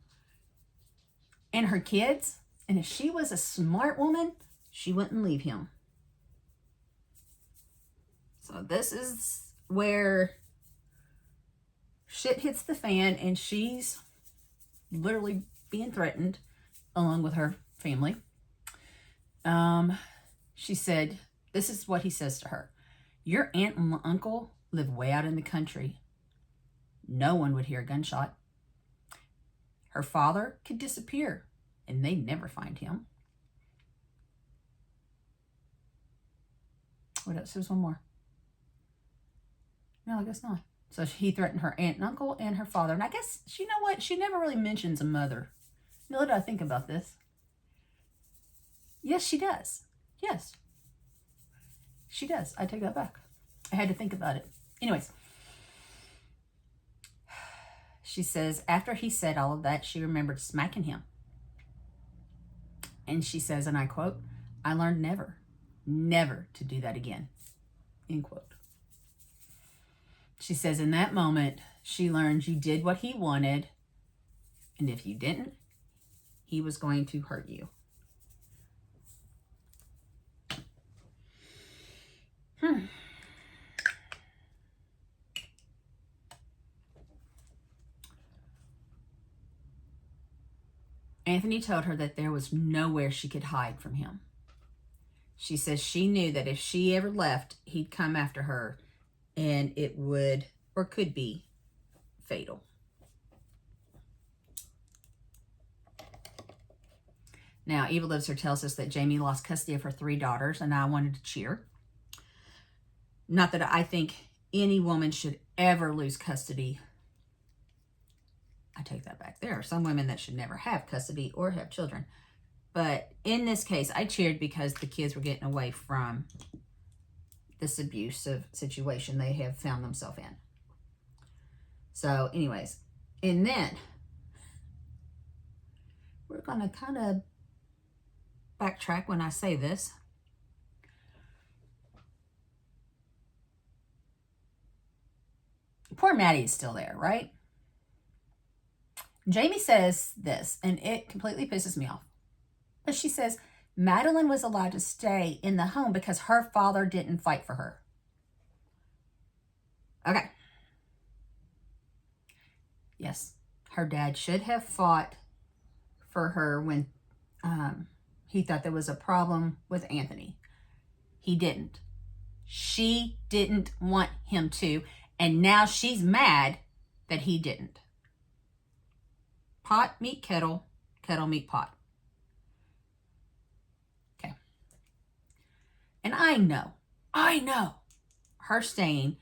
and her kids, and if she was a smart woman, she wouldn't leave him. So this is where shit hits the fan, and she's literally being threatened along with her family. She said, this is what he says to her. "Your aunt and uncle live way out in the country. No one would hear a gunshot. Her father could disappear and they'd never find him." What else? There's one more. No, I guess not. So he threatened her aunt and uncle and her father. And I guess, you know what? She never really mentions a mother. Now that I think about this. Yes, she does. Yes. She does. I take that back. I had to think about it. Anyways. She says, after he said all of that, she remembered smacking him. And she says, and I quote, "I learned never to do that again." End quote. She says, in that moment, she learned you did what he wanted, and if you didn't, he was going to hurt you. Anthony told her that there was nowhere she could hide from him. She says she knew that if she ever left, he'd come after her, and it would or could be fatal. Now, Evil Lives Here tells us that Jamie lost custody of her 3 daughters, and I wanted to cheer. Not that I think any woman should ever lose custody. I take that back. There are some women that should never have custody or have children. But in this case, I cheered because the kids were getting away from this abusive situation they have found themselves in. So anyways, and then we're going to kind of backtrack when I say this. Poor Maddie is still there, right? Jamie says this, and it completely pisses me off. But she says, Madeline was allowed to stay in the home because her father didn't fight for her. Okay. Yes, her dad should have fought for her when he thought there was a problem with Anthony. He didn't. She didn't want him to, and now she's mad that he didn't. Pot meet kettle, kettle meet pot. Okay. And I know, her staying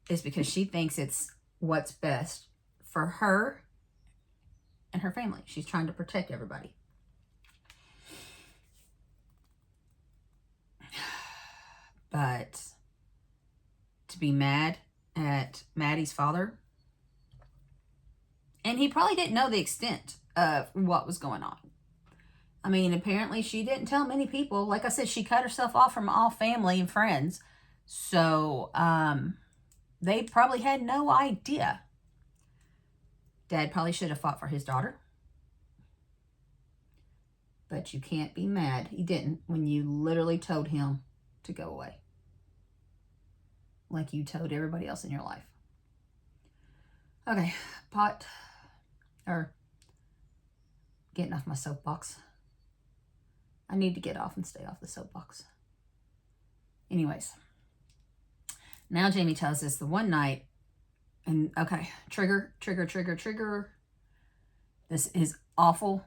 is because she thinks it's what's best for her and her family. She's trying to protect everybody. But to be mad at Maddie's father, and he probably didn't know the extent of what was going on. I mean, apparently she didn't tell many people. Like I said, she cut herself off from all family and friends. So they probably had no idea. Dad probably should have fought for his daughter. But you can't be mad. He didn't when you literally told him to go away. Like you told everybody else in your life. Okay, getting off my soapbox. I need to get off and stay off the soapbox. Anyways, now Jamie tells us the one night, and okay, trigger. This is awful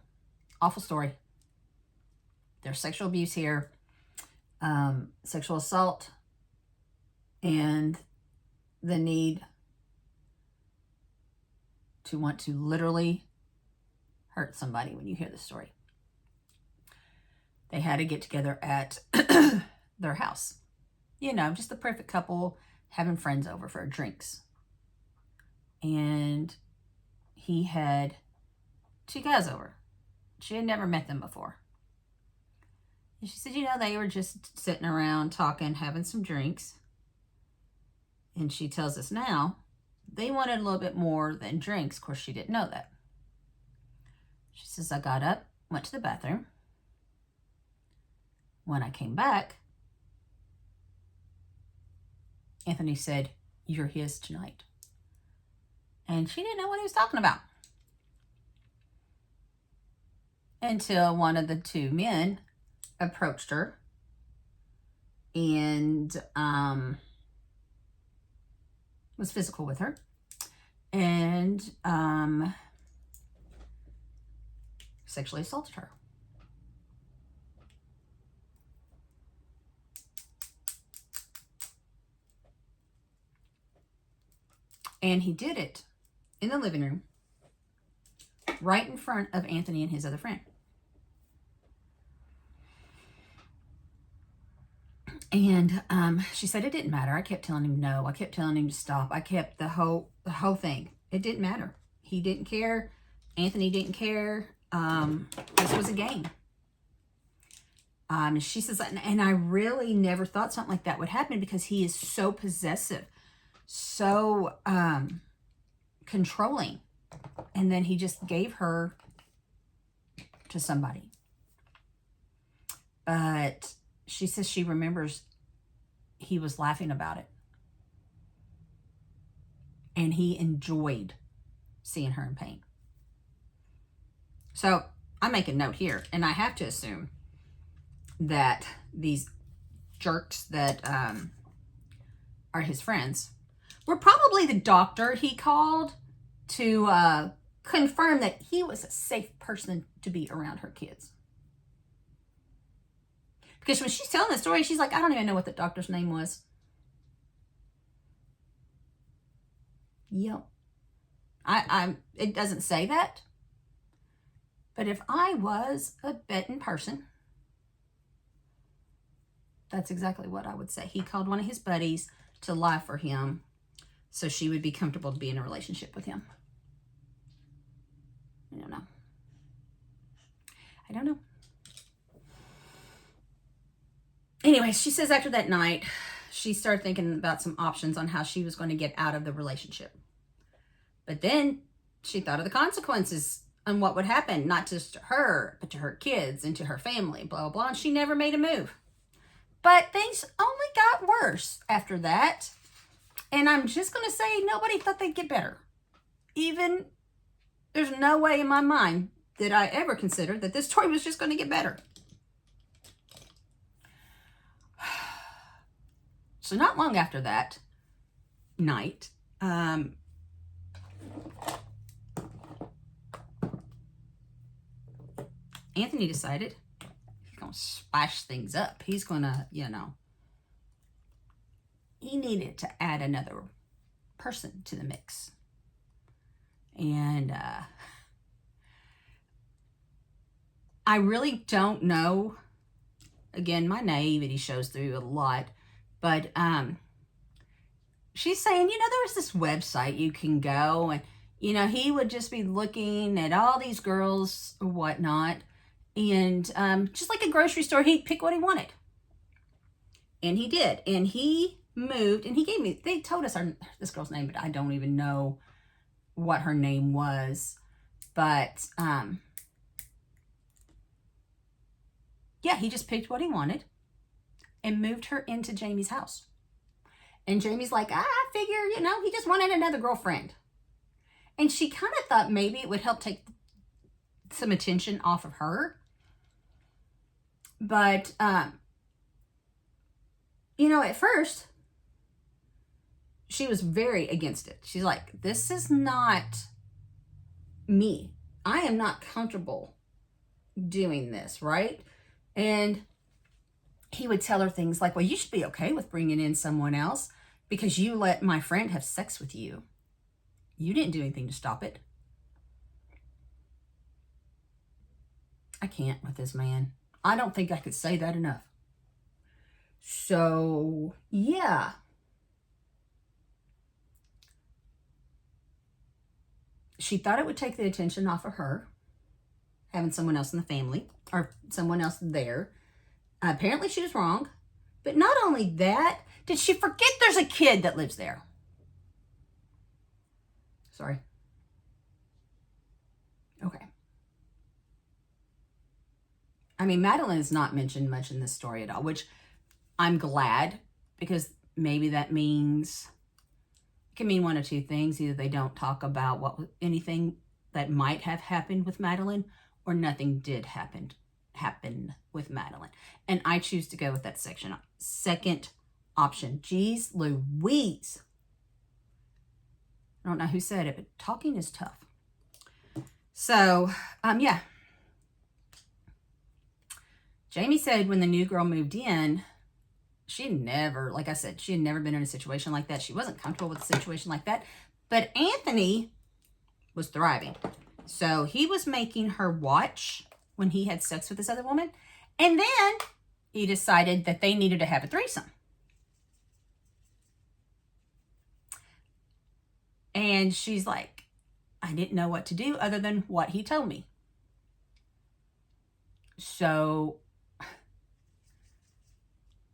story. There's sexual abuse here, sexual assault, and the need to want to literally hurt somebody when you hear the story. They had to get together at their house. You know, just the perfect couple having friends over for drinks. And he had 2 guys over. She had never met them before. And she said, you know, they were just sitting around talking, having some drinks. And she tells us now, they wanted a little bit more than drinks. Of course, she didn't know that. She says, I got up, went to the bathroom. When I came back, Anthony said, you're his tonight. And she didn't know what he was talking about. Until one of the 2 men approached her and was physical with her. And sexually assaulted her. And he did it in the living room, right in front of Anthony and his other friend. And she said it didn't matter. I kept telling him no. I kept telling him to stop. I kept the whole thing. It didn't matter. He didn't care. Anthony didn't care. This was a game. She says, and I really never thought something like that would happen because he is so possessive, so controlling. And then he just gave her to somebody. But she says she remembers he was laughing about it. And he enjoyed seeing her in pain. So I make a note here, and I have to assume that these jerks that are his friends were probably the doctor he called to confirm that he was a safe person to be around her kids. Because when she's telling the story, she's like, I don't even know what the doctor's name was. Yep. It doesn't say that. But if I was a betting person, that's exactly what I would say. He called one of his buddies to lie for him so she would be comfortable to be in a relationship with him. I don't know. I don't know. Anyway, she says after that night, she started thinking about some options on how she was going to get out of the relationship. But then she thought of the consequences and what would happen, not just to her, but to her kids and to her family, blah, blah, blah. And she never made a move. But things only got worse after that. And I'm just going to say nobody thought they'd get better. Even, there's no way in my mind did I ever consider that this story was just going to get better. So not long after that night, Anthony decided he's going to spice things up. He's going to, he needed to add another person to the mix. And I really don't know. Again, my naivety shows through a lot. But she's saying, there was this website you can go and, he would just be looking at all these girls or whatnot. And just like a grocery store, he'd pick what he wanted. And he did. And he moved and he gave me, they told us this girl's name, but I don't even know what her name was. But yeah, he just picked what he wanted and moved her into Jamie's house. And Jamie's like, I figure, he just wanted another girlfriend. And she kind of thought maybe it would help take some attention off of her. But, at first, she was very against it. She's like, this is not me. I am not comfortable doing this, right? And he would tell her things like, well, you should be okay with bringing in someone else because you let my friend have sex with you. You didn't do anything to stop it. I can't with this man. I don't think I could say that enough. So, yeah. She thought it would take the attention off of her, having someone else in the family, or someone else there. Apparently she was wrong. But not only that, did she forget there's a kid that lives there? Sorry. Okay. I mean, Madeline is not mentioned much in this story at all, which I'm glad, because maybe that means, it can mean one of two things. Either they don't talk about anything that might have happened with Madeline, or nothing did happen with Madeline. And I choose to go with that second option. Jeez Louise. I don't know who said it, but talking is tough. So, yeah. Jamie said when the new girl moved in, she had never, like I said, she had never been in a situation like that. She wasn't comfortable with a situation like that. But Anthony was thriving. So he was making her watch when he had sex with this other woman. And then he decided that they needed to have a threesome. And she's like, I didn't know what to do other than what he told me. So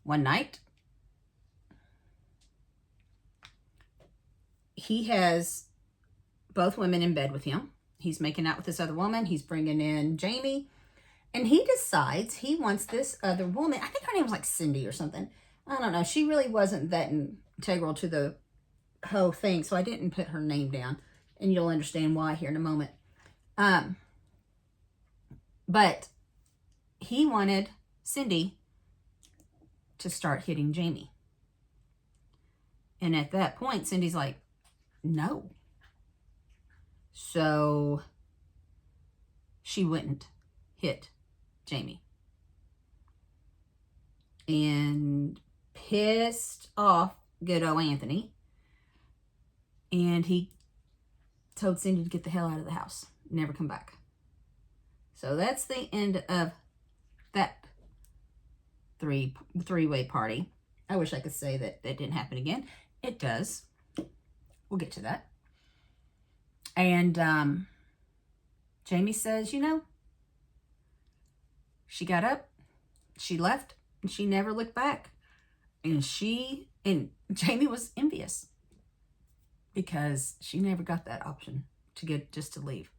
one night, he has both women in bed with him. He's making out with this other woman. He's bringing in Jamie. And he decides he wants this other woman. I think her name was like Cindy or something. I don't know. She really wasn't that integral to the whole thing, so I didn't put her name down. And you'll understand why here in a moment. But he wanted Cindy to start hitting Jamie. And at that point, Cindy's like, no. So she wouldn't hit Jamie. And pissed off good old Anthony. And he told Cindy to get the hell out of the house. Never come back. So that's the end of that three-way party. I wish I could say that that didn't happen again. It does. We'll get to that. And Jamie says, you know, she got up, she left, and she never looked back. And Jamie was envious because she never got that option to get just to leave.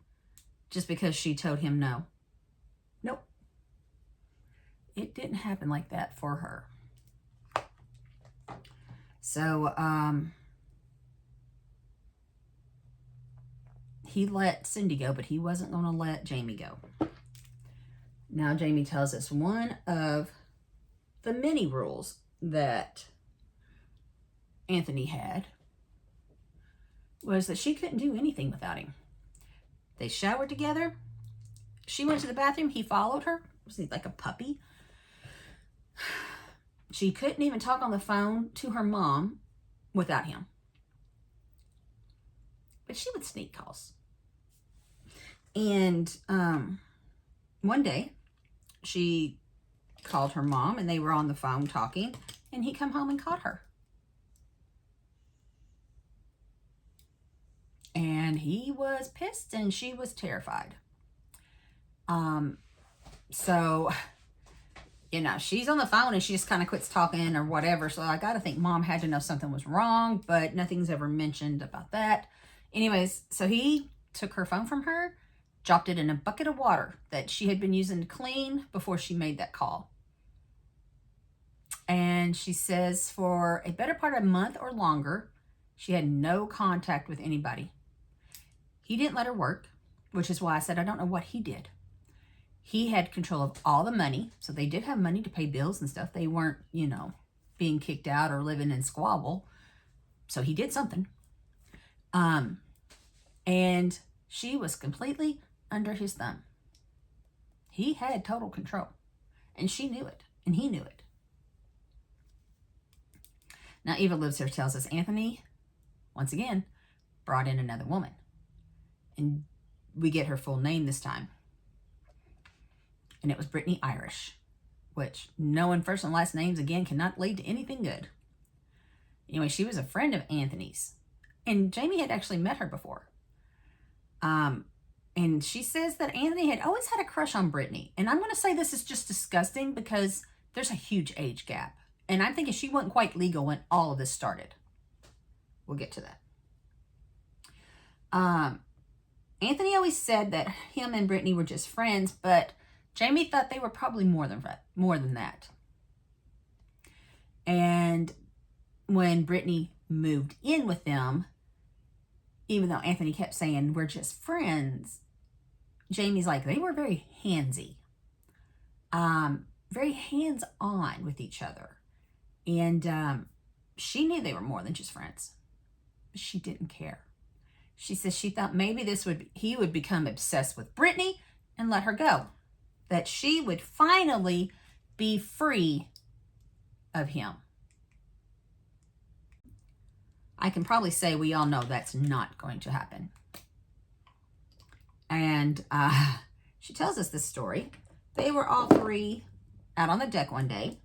Just because she told him no. Nope. It didn't happen like that for her. So, he let Cindy go, but he wasn't going to let Jamie go. Now, Jamie tells us one of the many rules that Anthony had was that she couldn't do anything without him. They showered together. She went to the bathroom. He followed her. Was he like a puppy? She couldn't even talk on the phone to her mom without him. But she would sneak calls. And one day, she called her mom, and they were on the phone talking, and he come home and caught her. And he was pissed, and she was terrified. So, you know, she's on the phone, and she just kind of quits talking or whatever. So I got to think mom had to know something was wrong, but nothing's ever mentioned about that. Anyways, so he took her phone from her, dropped it in a bucket of water that she had been using to clean before she made that call. And she says for a better part of a month or longer, she had no contact with anybody. He didn't let her work, which is why I said I don't know what he did. He had control of all the money, so they did have money to pay bills and stuff. They weren't, you know, being kicked out or living in squabble. So he did something. And she was completely under his thumb. He had total control. And she knew it. And he knew it. Now, Eva lives here tells us Anthony, once again, brought in another woman. And we get her full name this time. And it was Brittany Irish, which knowing first and last names, again, cannot lead to anything good. Anyway, she was a friend of Anthony's. And Jamie had actually met her before. And she says that Anthony had always had a crush on Brittany. And I'm going to say this is just disgusting because there's a huge age gap. And I'm thinking she wasn't quite legal when all of this started. We'll get to that. Anthony always said that him and Brittany were just friends, but Jamie thought they were probably more than that. And when Brittany moved in with them, even though Anthony kept saying, we're just friends, Jamie's like, they were very handsy. Very hands-on with each other. And she knew they were more than just friends. But she didn't care. She says she thought maybe he would become obsessed with Brittany and let her go. That she would finally be free of him. I can probably say we all know that's not going to happen. And she tells us this story. They were all three out on the deck one day.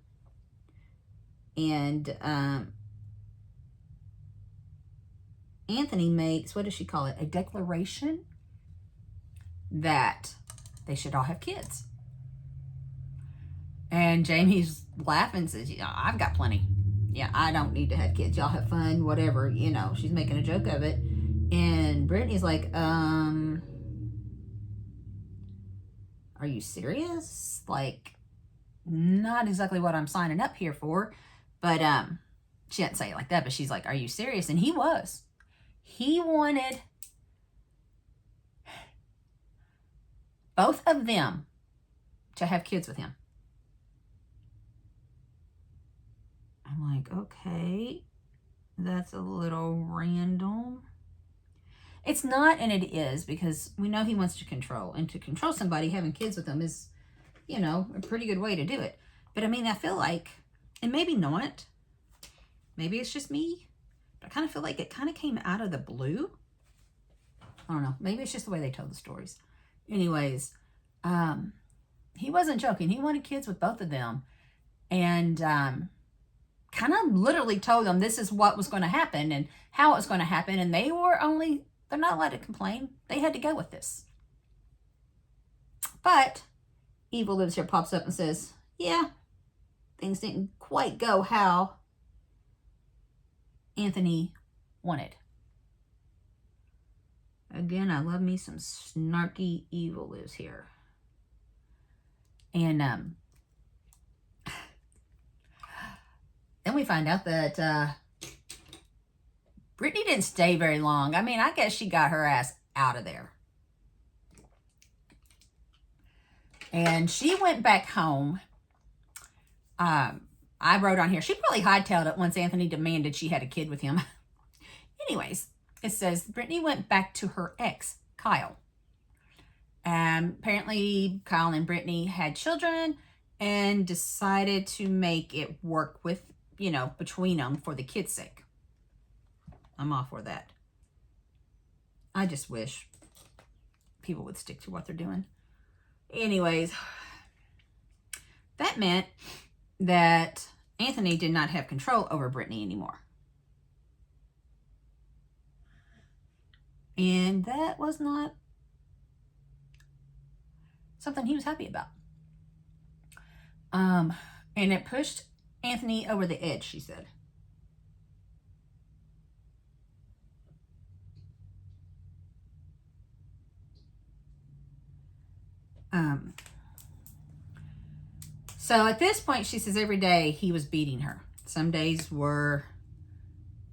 And Anthony makes, what does she call it? A declaration that they should all have kids. And Jamie's laughing and says, yeah, I've got plenty. Yeah, I don't need to have kids. Y'all have fun, whatever. You know, she's making a joke of it. And Brittany's like, are you serious? Like, not exactly what I'm signing up here for. But she didn't say it like that, but she's like, are you serious? And he was. He wanted both of them to have kids with him. I'm like, okay, that's a little random. It's not, and it is, because we know he wants to control. And to control somebody, having kids with them is, you know, a pretty good way to do it. But I mean, I feel like, and maybe not, maybe it's just me, but I kind of feel like it kind of came out of the blue. I don't know. Maybe it's just the way they tell the stories. Anyways, he wasn't joking. He wanted kids with both of them. And kind of literally told them this is what was going to happen and how it was going to happen. And they were only, they're not allowed to complain. They had to go with this. But Evil Lives Here pops up and says, yeah, things didn't quite go how Anthony wanted. Again, I love me some snarky Evil Lives Here. And then we find out that Brittany didn't stay very long. I mean, I guess she got her ass out of there. And she went back home. I wrote on here, she probably hightailed it once Anthony demanded she had a kid with him. Anyways, it says Brittany went back to her ex, Kyle. Apparently, Kyle and Brittany had children and decided to make it work with, you know, between them for the kids' sake. I'm all for that. I just wish people would stick to what they're doing. Anyways, that meant that Anthony did not have control over Brittany anymore. And that was not something he was happy about. And it pushed Anthony over the edge, she said. So at this point, she says every day he was beating her. Some days were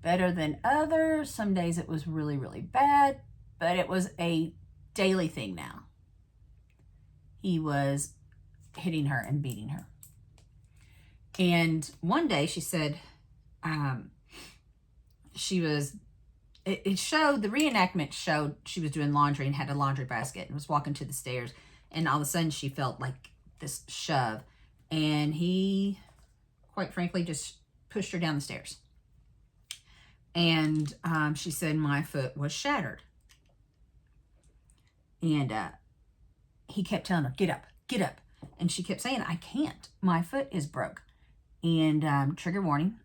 better than others. Some days it was really, really bad. But it was a daily thing now. He was hitting her and beating her. And one day she said, it showed, the reenactment showed she was doing laundry and had a laundry basket and was walking to the stairs. And all of a sudden she felt like this shove. And he, quite frankly, just pushed her down the stairs. And she said, my foot was shattered. And he kept telling her, get up, get up. And she kept saying, I can't. My foot is broke. And trigger warning,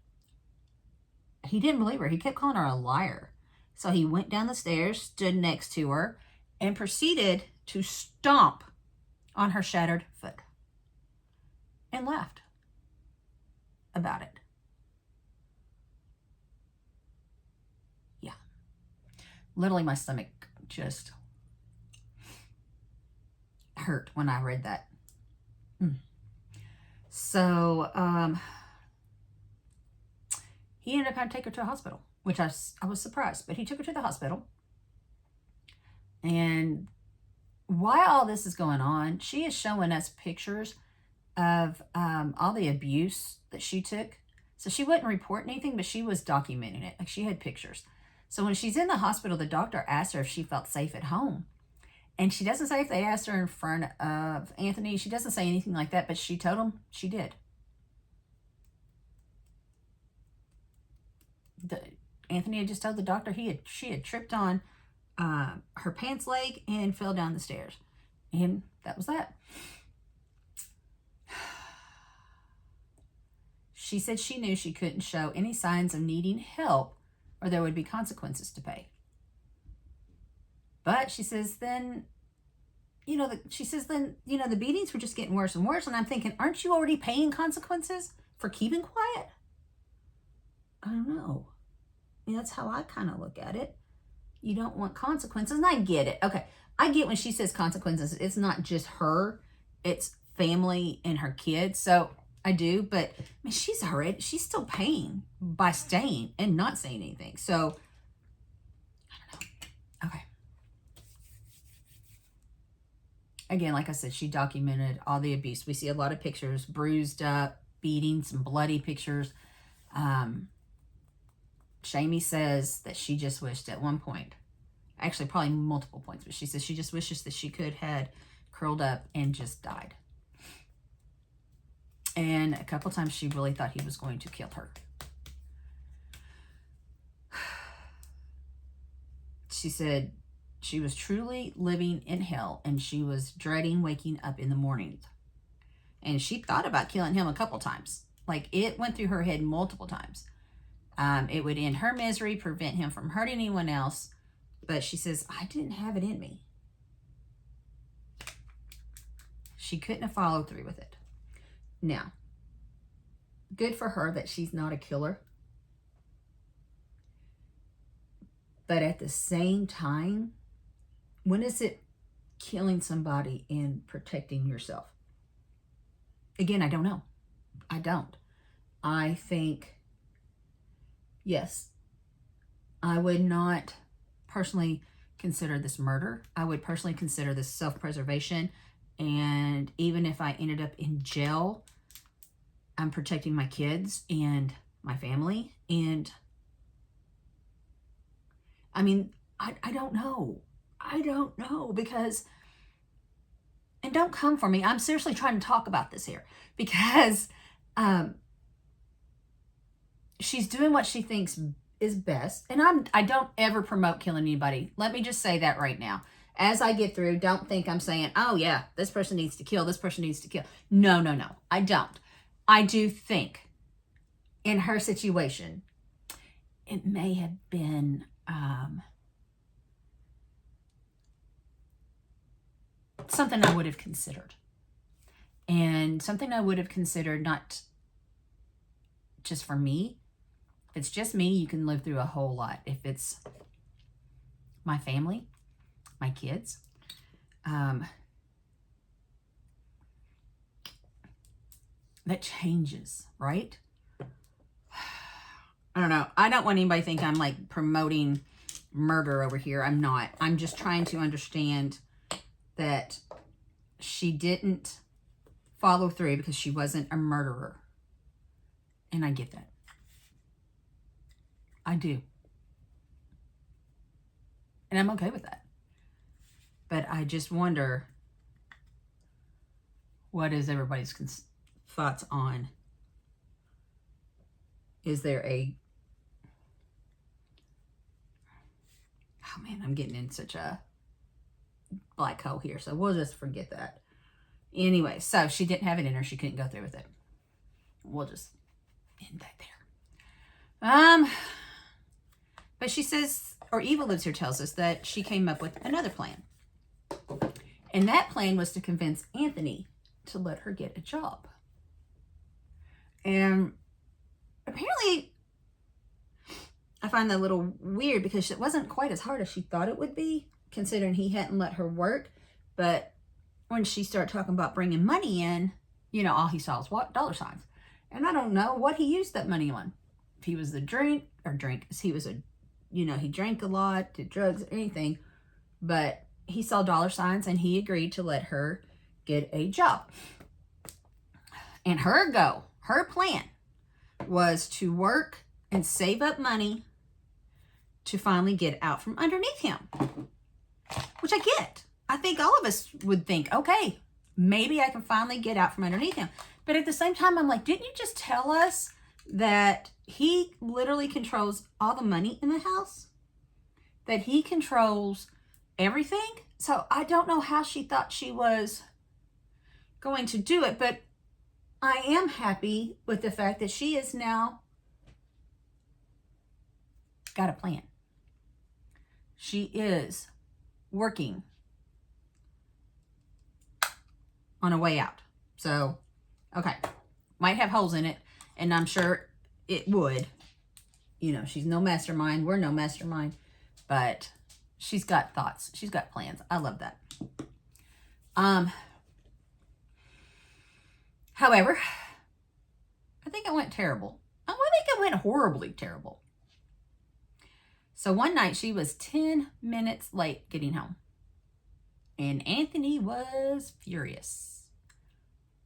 he didn't believe her. He kept calling her a liar. So he went down the stairs, stood next to her, and proceeded to stomp on her shattered foot. And laughed about it. Yeah. Literally my stomach just hurt when I read that. So, he ended up having to take her to a hospital, which I was surprised, but he took her to the hospital. And while all this is going on, she is showing us pictures of all the abuse that she took. So she wouldn't report anything, but she was documenting it. Like, she had pictures. So when she's in the hospital, the doctor asked her if she felt safe at home. And she doesn't say if they asked her in front of Anthony. She doesn't say anything like that, but she told him she did. Anthony had just told the doctor she had tripped on her pants leg and fell down the stairs. And that was that. She said she knew she couldn't show any signs of needing help or there would be consequences to pay. But she says then, the beatings were just getting worse and worse. And I'm thinking, aren't you already paying consequences for keeping quiet? I don't know. I mean, that's how I kind of look at it. You don't want consequences. And I get it. Okay. I get when she says consequences, it's not just her, it's family and her kids. So I do, but I mean, she's still paying by staying and not saying anything. So I don't know. Okay. Again, like I said, she documented all the abuse. We see a lot of pictures, bruised up, beatings, and bloody pictures. Shamie says that she just wished at one point, actually probably multiple points, but she says she just wishes that she could had curled up and just died. And a couple times she really thought he was going to kill her. She said she was truly living in hell and she was dreading waking up in the mornings. And she thought about killing him a couple times. Like, it went through her head multiple times. It would end her misery, prevent him from hurting anyone else. But she says, I didn't have it in me. She couldn't have followed through with it. Now, good for her that she's not a killer. But at the same time, when is it killing somebody and protecting yourself? Again, I don't know. I don't. I think, yes, I would not personally consider this murder. I would personally consider this self-preservation. And even if I ended up in jail, I'm protecting my kids and my family. And I mean, I don't know. I don't know because, and don't come for me. I'm seriously trying to talk about this here because she's doing what she thinks is best. And I don't ever promote killing anybody. Let me just say that right now. As I get through, don't think I'm saying, oh yeah, this person needs to kill, this person needs to kill. No, no, no, I don't. I do think in her situation, it may have been something I would have considered. And something I would have considered not just for me. If it's just me, you can live through a whole lot. If it's my family, my kids, that changes, right? I don't know. I don't want anybody to think I'm like promoting murder over here. I'm not. I'm just trying to understand that she didn't follow through because she wasn't a murderer. And I get that. I do. And I'm okay with that. But I just wonder, what is everybody's thoughts on? Is there a... Oh man, I'm getting in such a black hole here. So we'll just forget that. Anyway, so she didn't have it in her. She couldn't go through with it. We'll just end that there. But she says, or Evil Lives Here tells us that she came up with another plan. And that plan was to convince Anthony to let her get a job. And apparently, I find that a little weird because it wasn't quite as hard as she thought it would be, considering he hadn't let her work. But when she started talking about bringing money in, you know, all he saw was what? Dollar signs. And I don't know what he used that money on. If he was he drank a lot, did drugs, or anything. But he saw dollar signs and he agreed to let her get a job. And her plan was to work and save up money to finally get out from underneath him. Which I get. I think all of us would think, okay, maybe I can finally get out from underneath him. But at the same time, I'm like, didn't you just tell us that he literally controls all the money in the house? That he controls everything? So I don't know how she thought she was going to do it, but I am happy with the fact that she is now got a plan. She is working on a way out. So, okay. Might have holes in it, and I'm sure it would. You know, she's no mastermind. We're no mastermind. But she's got thoughts. She's got plans. I love that. However, I think it went terrible. I think it went horribly terrible. So one night she was 10 minutes late getting home. And Anthony was furious.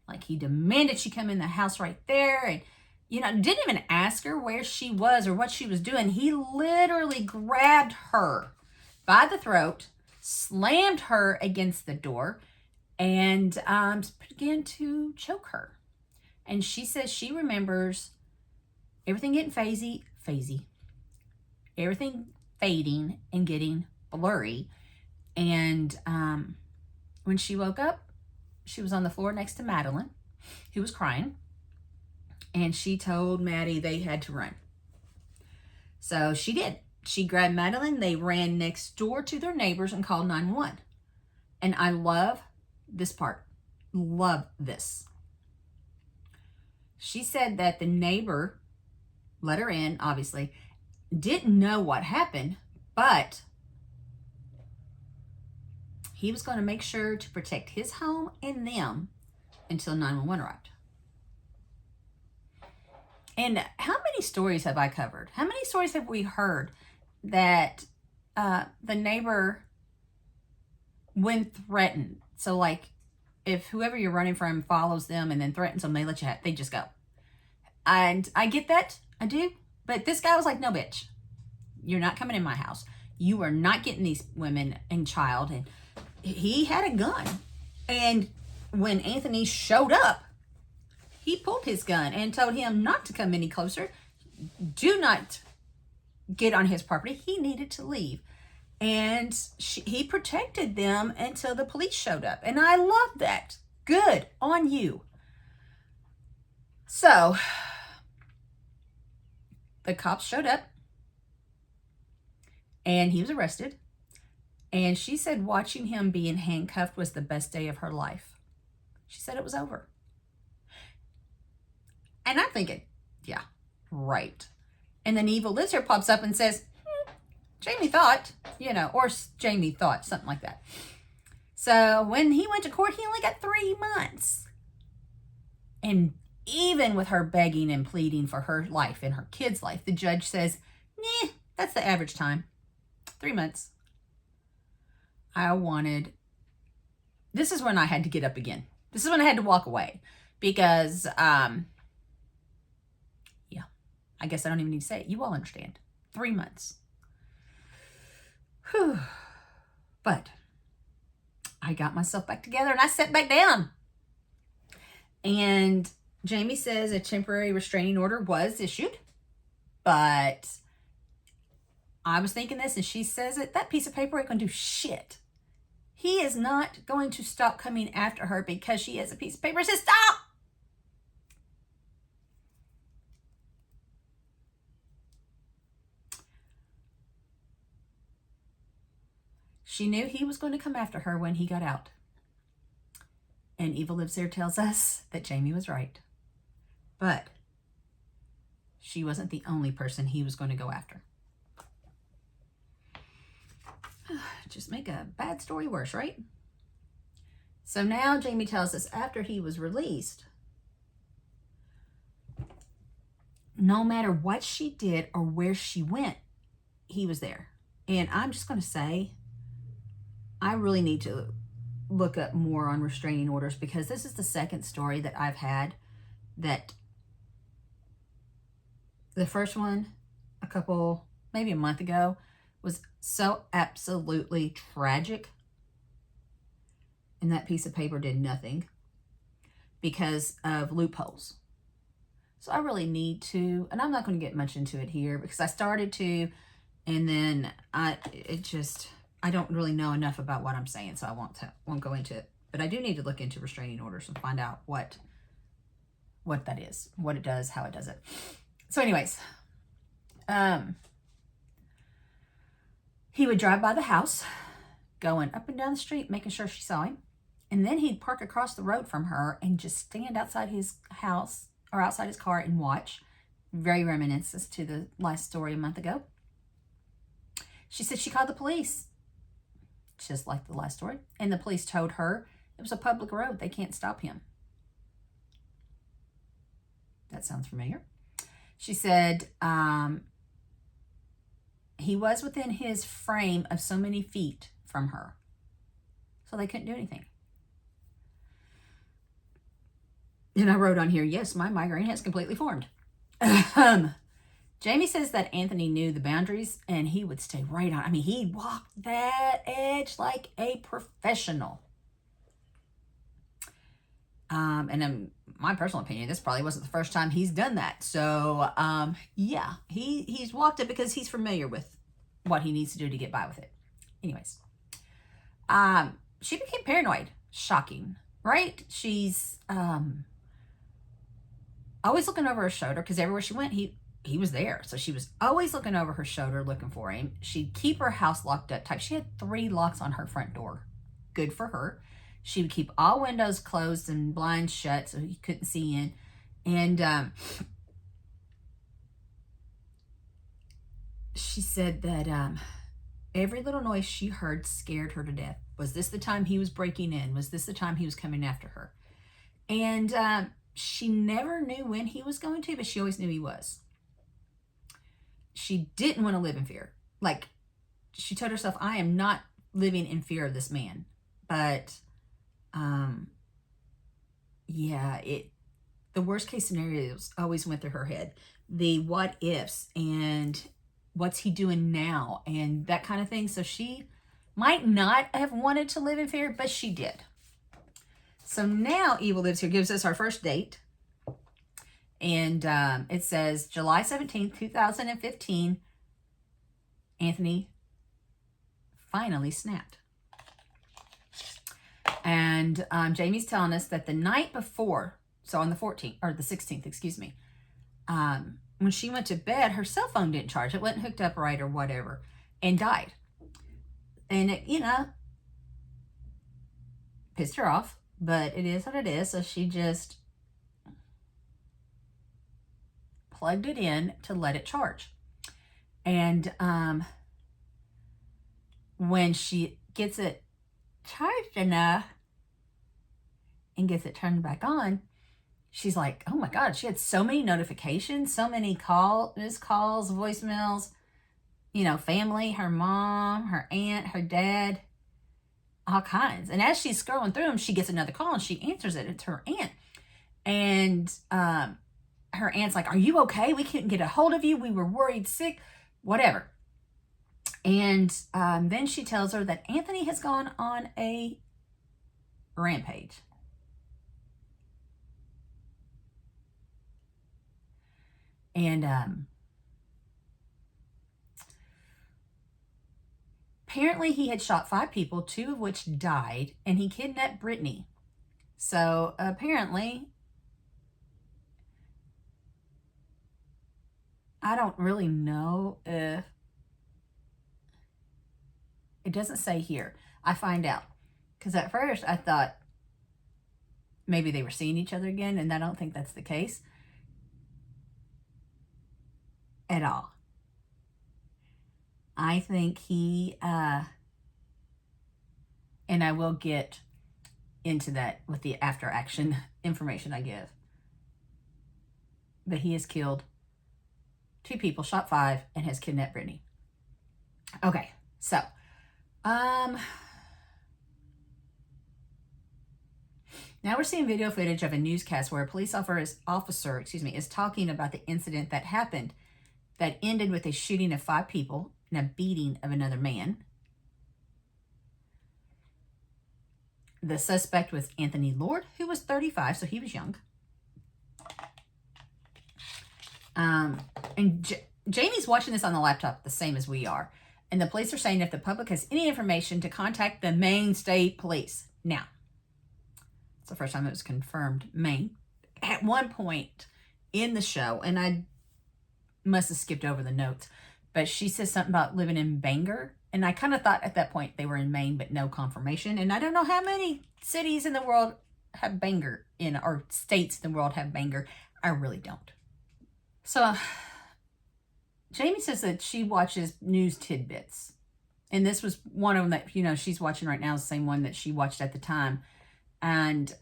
Like, he demanded she come in the house right there. And, you know, didn't even ask her where she was or what she was doing. He literally grabbed her by the throat, slammed her against the door, and began to choke her. And she says she remembers everything getting phasey, everything fading and getting blurry. And when she woke up, she was on the floor next to Madeline, who was crying. And she told Maddie they had to run. So she did. She grabbed Madeline. They ran next door to their neighbors and called 911. And I love this part. Love this. She said that the neighbor let her in, obviously, didn't know what happened, but he was going to make sure to protect his home and them until 911 arrived. And how many stories have I covered? How many stories have we heard that the neighbor, when threatened, so like if whoever you're running from follows them and then threatens them, they let you they just go. And I get that. I do. But this guy was like, no, bitch. You're not coming in my house. You are not getting these women and child. And he had a gun. And when Anthony showed up, he pulled his gun and told him not to come any closer. Do not get on his property. He needed to leave. And he protected them until the police showed up. And I love that. Good on you. So, the cops showed up. And he was arrested. And she said watching him being handcuffed was the best day of her life. She said it was over. And I'm thinking, yeah, right. And then Evil Lizard pops up and says, Jamie thought, you know, or Jamie thought, something like that. So when he went to court, he only got 3 months. And even with her begging and pleading for her life and her kid's life, the judge says, nah, that's the average time. 3 months. This is when I had to get up again. This is when I had to walk away. Because, I guess I don't even need to say it. You all understand. 3 months. Whew. But I got myself back together and I sat back down. And Jamie says a temporary restraining order was issued. But I was thinking this and she says it. That piece of paper ain't going to do shit. He is not going to stop coming after her because she has a piece of paper that says stop. She knew he was going to come after her when he got out. And Evil Lives There tells us that Jamie was right. But she wasn't the only person he was going to go after. Just make a bad story worse, right? So now Jamie tells us after he was released, no matter what she did or where she went, he was there. And I'm just going to say, I really need to look up more on restraining orders because this is the second story that I've had that the first one maybe a month ago was so absolutely tragic. And that piece of paper did nothing because of loopholes. So I really need to, and I'm not going to get much into it here because I started to, and then I don't really know enough about what I'm saying, so I won't go into it. But I do need to look into restraining orders and find out what that is, what it does, how it does it. So anyways, He would drive by the house, going up and down the street, making sure she saw him. And then he'd park across the road from her and just stand outside his house or outside his car and watch. Very reminiscent to the last story a month ago. She said she called the police, just like the last story. And the police told her it was a public road. They can't stop him. That sounds familiar. She said he was within his frame of so many feet from her. So they couldn't do anything. And I wrote on here, yes, my migraine has completely formed. Jamie says that Anthony knew the boundaries and he would stay right on. I mean, he walked that edge like a professional. And in my personal opinion, this probably wasn't the first time he's done that. So, yeah, he's walked it because he's familiar with what he needs to do to get by with it. Anyways, she became paranoid. Shocking, right? She's always looking over her shoulder because everywhere she went, he was there. So she was always looking over her shoulder looking for him. She'd keep her house locked up tight. She had 3 locks on her front door. Good for her. She would keep all windows closed and blinds shut so he couldn't see in. And she said that every little noise she heard scared her to death. Was this the time he was breaking in? Was this the time he was coming after her? And she never knew when he was going to, but she always knew he was. She didn't want to live in fear. Like, she told herself, I am not living in fear of this man. But yeah, the worst case scenarios always went through her head. The what ifs and what's he doing now and that kind of thing. So she might not have wanted to live in fear, but she did. So now Evil Lives Here gives us our first date. And it says July 17th, 2015, Anthony finally snapped. And Jamie's telling us that the night before, so on the 14th, or the 16th, excuse me, when she went to bed, her cell phone didn't charge. It wasn't hooked up right or whatever, and died. And it, pissed her off, but it is what it is. So she just plugged it in to let it charge. And when she gets it charged enough and gets it turned back on, she's like, oh my God, she had so many notifications, so many missed calls, voicemails, family, her mom, her aunt, her dad, all kinds. And as she's scrolling through them, she gets another call and she answers it. It's her aunt. And her aunt's like, are you okay? We couldn't get a hold of you. We were worried, sick, whatever. And then she tells her that Anthony has gone on a rampage. And apparently he had shot 5 people, 2 of which died, and he kidnapped Brittany. So apparently, I don't really know if, it doesn't say here. I find out. Because at first I thought maybe they were seeing each other again, and I don't think that's the case at all. I think he, and I will get into that with the after action information I give. But he has killed 2 people, shot 5, and has kidnapped Brittany. Okay, so now we're seeing video footage of a newscast where a police officer is talking about the incident that happened that ended with a shooting of 5 people and a beating of another man. The suspect was Anthony Lord, who was 35, so he was young. And Jamie's watching this on the laptop the same as we are. And the police are saying if the public has any information to contact the Maine State Police. Now, it's the first time it was confirmed Maine. At one point in the show, and I must have skipped over the notes, but she says something about living in Bangor, And I kind of thought at that point they were in Maine, but no confirmation. And I don't know how many cities in the world have Bangor or states in the world have Bangor. I really don't. So Jamie says that she watches news tidbits. And this was one of them that, she's watching right now, the same one that she watched at the time. And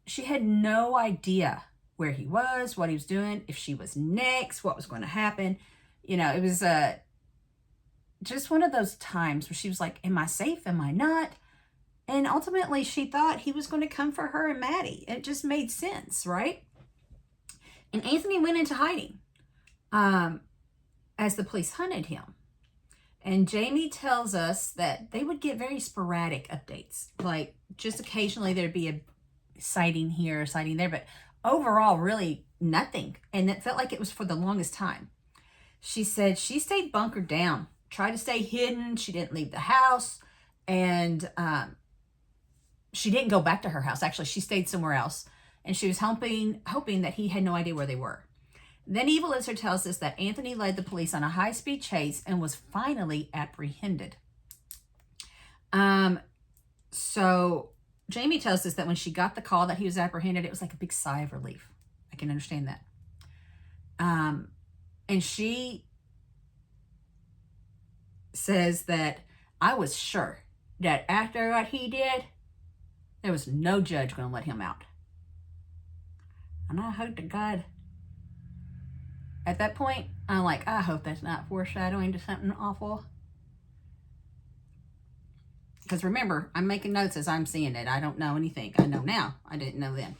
she had no idea where he was, what he was doing, if she was next, what was going to happen. It was just one of those times where she was like, am I safe? Am I not? And ultimately she thought he was going to come for her and Maddie. It just made sense, right? And Anthony went into hiding as the police hunted him. And Jamie tells us that they would get very sporadic updates. Like just occasionally there'd be a sighting here, a sighting there, but overall really nothing. And it felt like it was for the longest time. She said she stayed bunkered down, tried to stay hidden. She didn't leave the house. And she didn't go back to her house. Actually, she stayed somewhere else. And she was hoping that he had no idea where they were. Then Eva Lister tells us that Anthony led the police on a high-speed chase and was finally apprehended. So Jamie tells us that when she got the call that he was apprehended, it was like a big sigh of relief. I can understand that. And she says that I was sure that after what he did, there was no judge going to let him out. And I hope to God, at that point, I'm like, I hope that's not foreshadowing to something awful. Because remember, I'm making notes as I'm seeing it. I don't know anything. I know now. I didn't know then.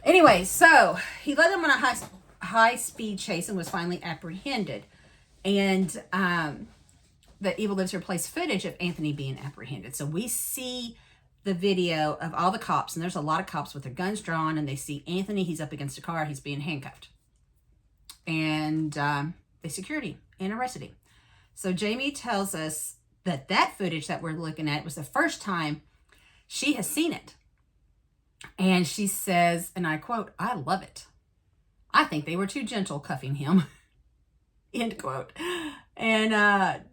Anyway, so he led them on a high-speed chase and was finally apprehended. And the Evil Lives Here plays footage of Anthony being apprehended. So we see the video of all the cops, and there's a lot of cops with their guns drawn, and they see Anthony. He's up against a car. He's being handcuffed. And they secured him and arrested him. So Jamie tells us that footage that we're looking at was the first time she has seen it. And she says, and I quote, I love it. I think they were too gentle cuffing him. End quote. And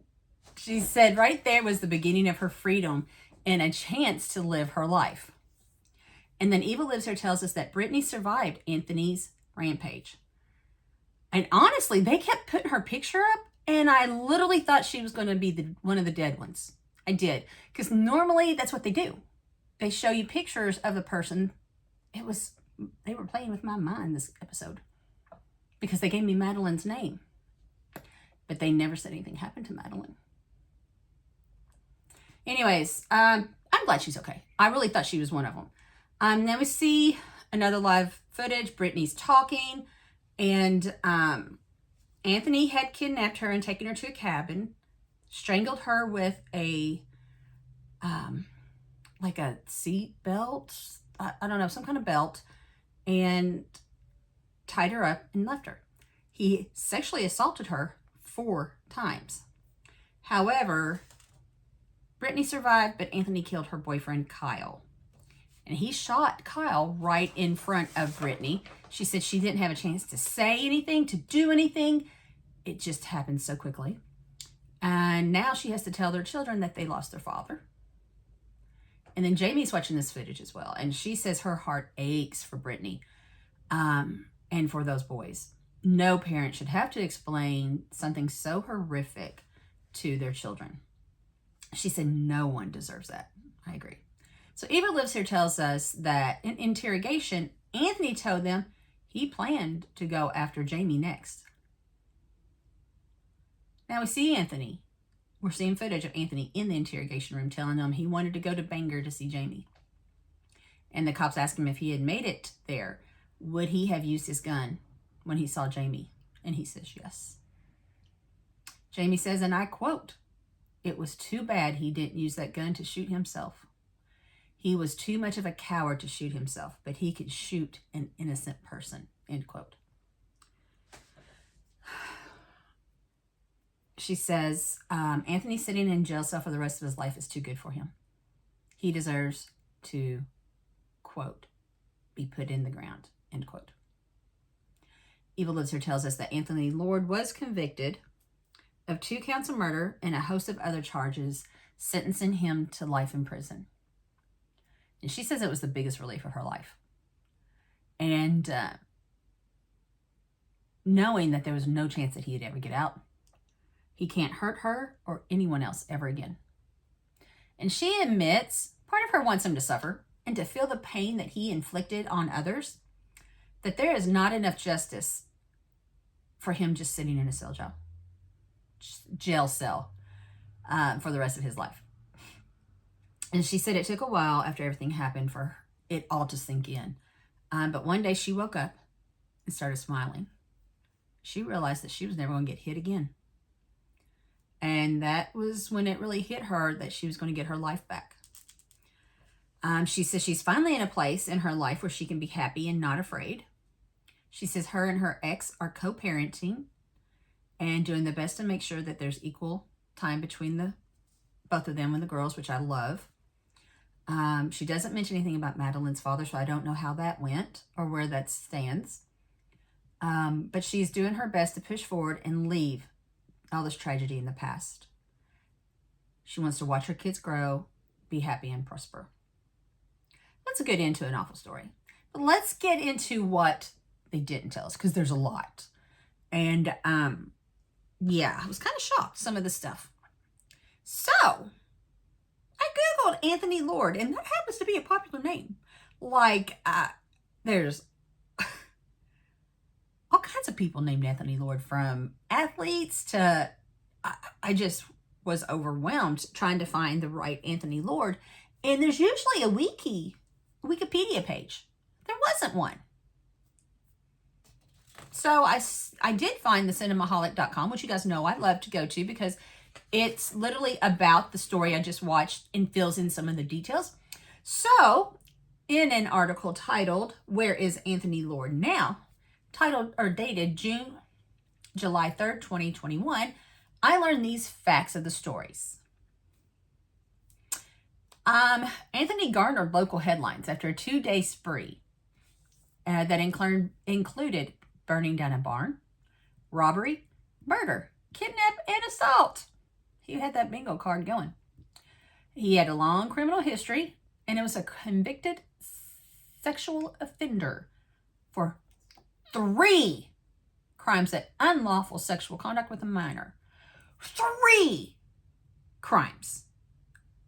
she said right there was the beginning of her freedom and a chance to live her life. And then Eva Lives Here tells us that Brittany survived Anthony's rampage. And honestly, they kept putting her picture up, and I literally thought she was going to be one of the dead ones. I did. Because normally that's what they do. They show you pictures of the person. They were playing with my mind this episode. Because they gave me Madeline's name. But they never said anything happened to Madeline. Anyways, I'm glad she's okay. I really thought she was one of them. Then we see another live footage. Brittany's talking. And Anthony had kidnapped her and taken her to a cabin, strangled her with a like a seat belt, I don't know, some kind of belt, and tied her up and left her. He sexually assaulted her 4 times. However, Brittany survived, but Anthony killed her boyfriend, Kyle. And he shot Kyle right in front of Brittany. She said she didn't have a chance to say anything, to do anything. It just happened so quickly. And now she has to tell their children that they lost their father. And then Jamie's watching this footage as well. And she says her heart aches for Brittany and for those boys. No parent should have to explain something so horrific to their children. She said no one deserves that. I agree. So Eva Lives Here tells us that in interrogation, Anthony told them he planned to go after Jamie next. Now we see Anthony. We're seeing footage of Anthony in the interrogation room telling them he wanted to go to Bangor to see Jamie. And the cops asked him if he had made it there, would he have used his gun when he saw Jamie? And he says yes. Jamie says, and I quote, "It was too bad he didn't use that gun to shoot himself. He was too much of a coward to shoot himself, but he could shoot an innocent person," end quote. She says, Anthony sitting in jail cell for the rest of his life is too good for him. He deserves to, quote, be put in the ground, end quote. Eva Lives Here tells us that Anthony Lord was convicted of 2 counts of murder and a host of other charges, sentencing him to life in prison. And she says it was the biggest relief of her life. And knowing that there was no chance that he'd ever get out, he can't hurt her or anyone else ever again. And she admits part of her wants him to suffer and to feel the pain that he inflicted on others, that there is not enough justice for him just sitting in a jail cell for the rest of his life. And she said it took a while after everything happened for it all to sink in. But one day she woke up and started smiling. She realized that she was never going to get hit again. And that was when it really hit her that she was going to get her life back. She says she's finally in a place in her life where she can be happy and not afraid. She says her and her ex are co-parenting and doing the best to make sure that there's equal time between both of them and the girls, which I love. She doesn't mention anything about Madeline's father, so I don't know how that went or where that stands. But she's doing her best to push forward and leave all this tragedy in the past. She wants to watch her kids grow, be happy, and prosper. That's a good end to an awful story. But let's get into what they didn't tell us, because there's a lot. And yeah, I was kind of shocked, some of the stuff. So, I Googled Anthony Lord, and that happens to be a popular name. Like, there's all kinds of people named Anthony Lord, from athletes to, I just was overwhelmed trying to find the right Anthony Lord. And there's usually a Wikipedia page. There wasn't one. So I did find the cinemaholic.com, which you guys know I love to go to because it's literally about the story I just watched and fills in some of the details. So in an article titled, "Where is Anthony Lord Now?" titled or dated July 3rd, 2021, I learned these facts of the stories. Anthony garnered local headlines after a 2-day spree that included burning down a barn, robbery, murder, kidnap, and assault. He had that bingo card going. He had a long criminal history, and it was a convicted sexual offender for 3 crimes of unlawful sexual conduct with a minor. 3 crimes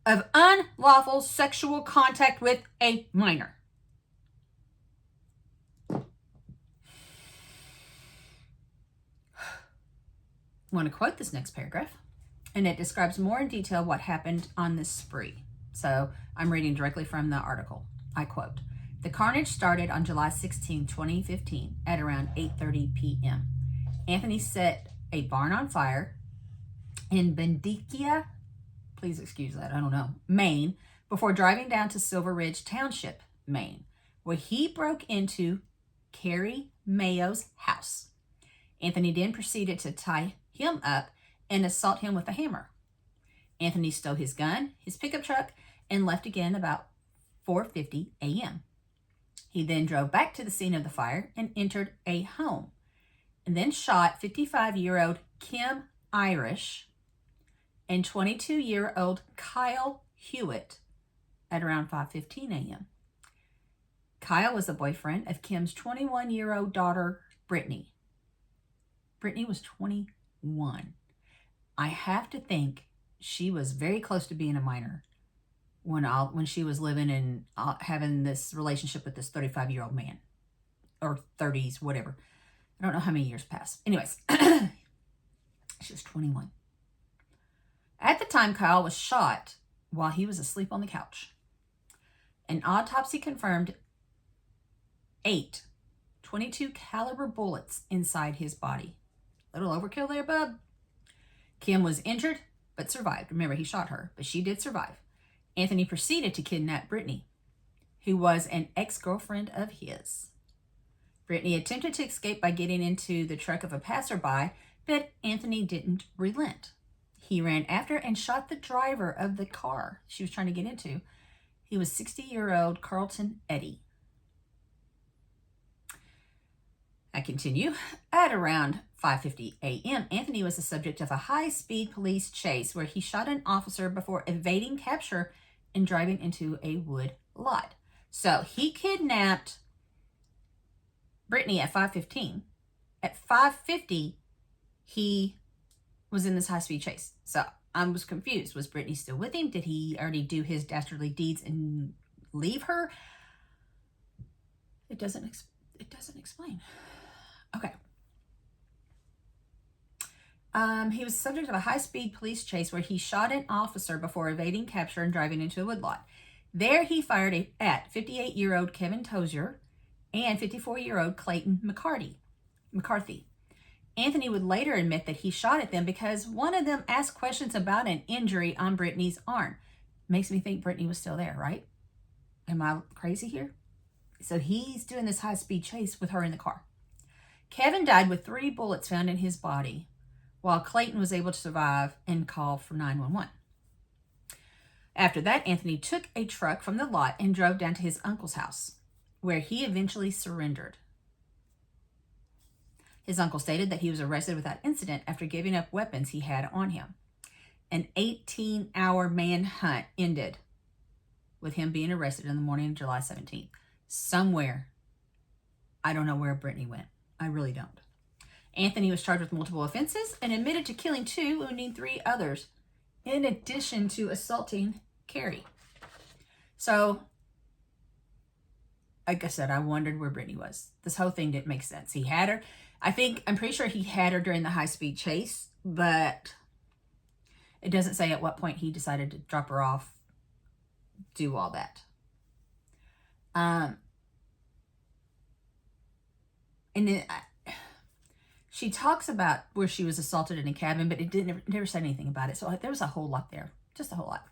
of unlawful sexual contact with a minor. I want to quote this next paragraph, and it describes more in detail what happened on this spree. So I'm reading directly from the article. I quote, "The carnage started on July 16, 2015 at around 8:30 p.m. Anthony set a barn on fire in Bendikia, please excuse that, I don't know, Maine, before driving down to Silver Ridge Township, Maine, where he broke into Carrie Mayo's house. Anthony then proceeded to tie him up and assault him with a hammer. Anthony stole his gun, his pickup truck, and left again about 4:50 a.m. He then drove back to the scene of the fire and entered a home, and then shot 55-year-old Kim Irish and 22-year-old Kyle Hewitt at around 5:15 a.m. Kyle was the boyfriend of Kim's 21-year-old daughter, Brittany. Brittany was 21. I have to think she was very close to being a minor when she was living and having this relationship with this 35-year-old man, or 30s, whatever. I don't know how many years passed. Anyways, she was 21. At the time, Kyle was shot while he was asleep on the couch. An autopsy confirmed 8 .22 caliber bullets inside his body. Little overkill there, bub. Kim was injured, but survived. Remember, he shot her, but she did survive. Anthony proceeded to kidnap Brittany, who was an ex-girlfriend of his. Brittany attempted to escape by getting into the truck of a passerby, but Anthony didn't relent. He ran after and shot the driver of the car she was trying to get into. He was 60-year-old Carlton Eddy. I continue. At around 5:50 a.m., Anthony was the subject of a high-speed police chase where he shot an officer before evading capture and driving into a wood lot. So he kidnapped Brittany at 5:15. At 5:50, he was in this high-speed chase. So I was confused. Was Brittany still with him? Did he already do his dastardly deeds and leave her? It doesn't explain. Okay. He was subject of a high-speed police chase where he shot an officer before evading capture and driving into a woodlot. There he fired at 58-year-old Kevin Tozier and 54-year-old Clayton McCarthy. Anthony would later admit that he shot at them because one of them asked questions about an injury on Brittany's arm. Makes me think Brittany was still there, right? Am I crazy here? So he's doing this high-speed chase with her in the car. Kevin died with 3 bullets found in his body, while Clayton was able to survive and call for 911. After that, Anthony took a truck from the lot and drove down to his uncle's house, where he eventually surrendered. His uncle stated that he was arrested without incident after giving up weapons he had on him. An 18-hour manhunt ended with him being arrested in the morning of July 17th. Somewhere. I don't know where Brittany went. I really don't. Anthony was charged with multiple offenses and admitted to killing 2, wounding 3 others, in addition to assaulting Carrie. So, like I said, I wondered where Brittany was. This whole thing didn't make sense. He had her. I'm pretty sure he had her during the high-speed chase, but it doesn't say at what point he decided to drop her off, do all that. And then she talks about where she was assaulted in a cabin, but it never said anything about it. So there was a whole lot there, just a whole lot.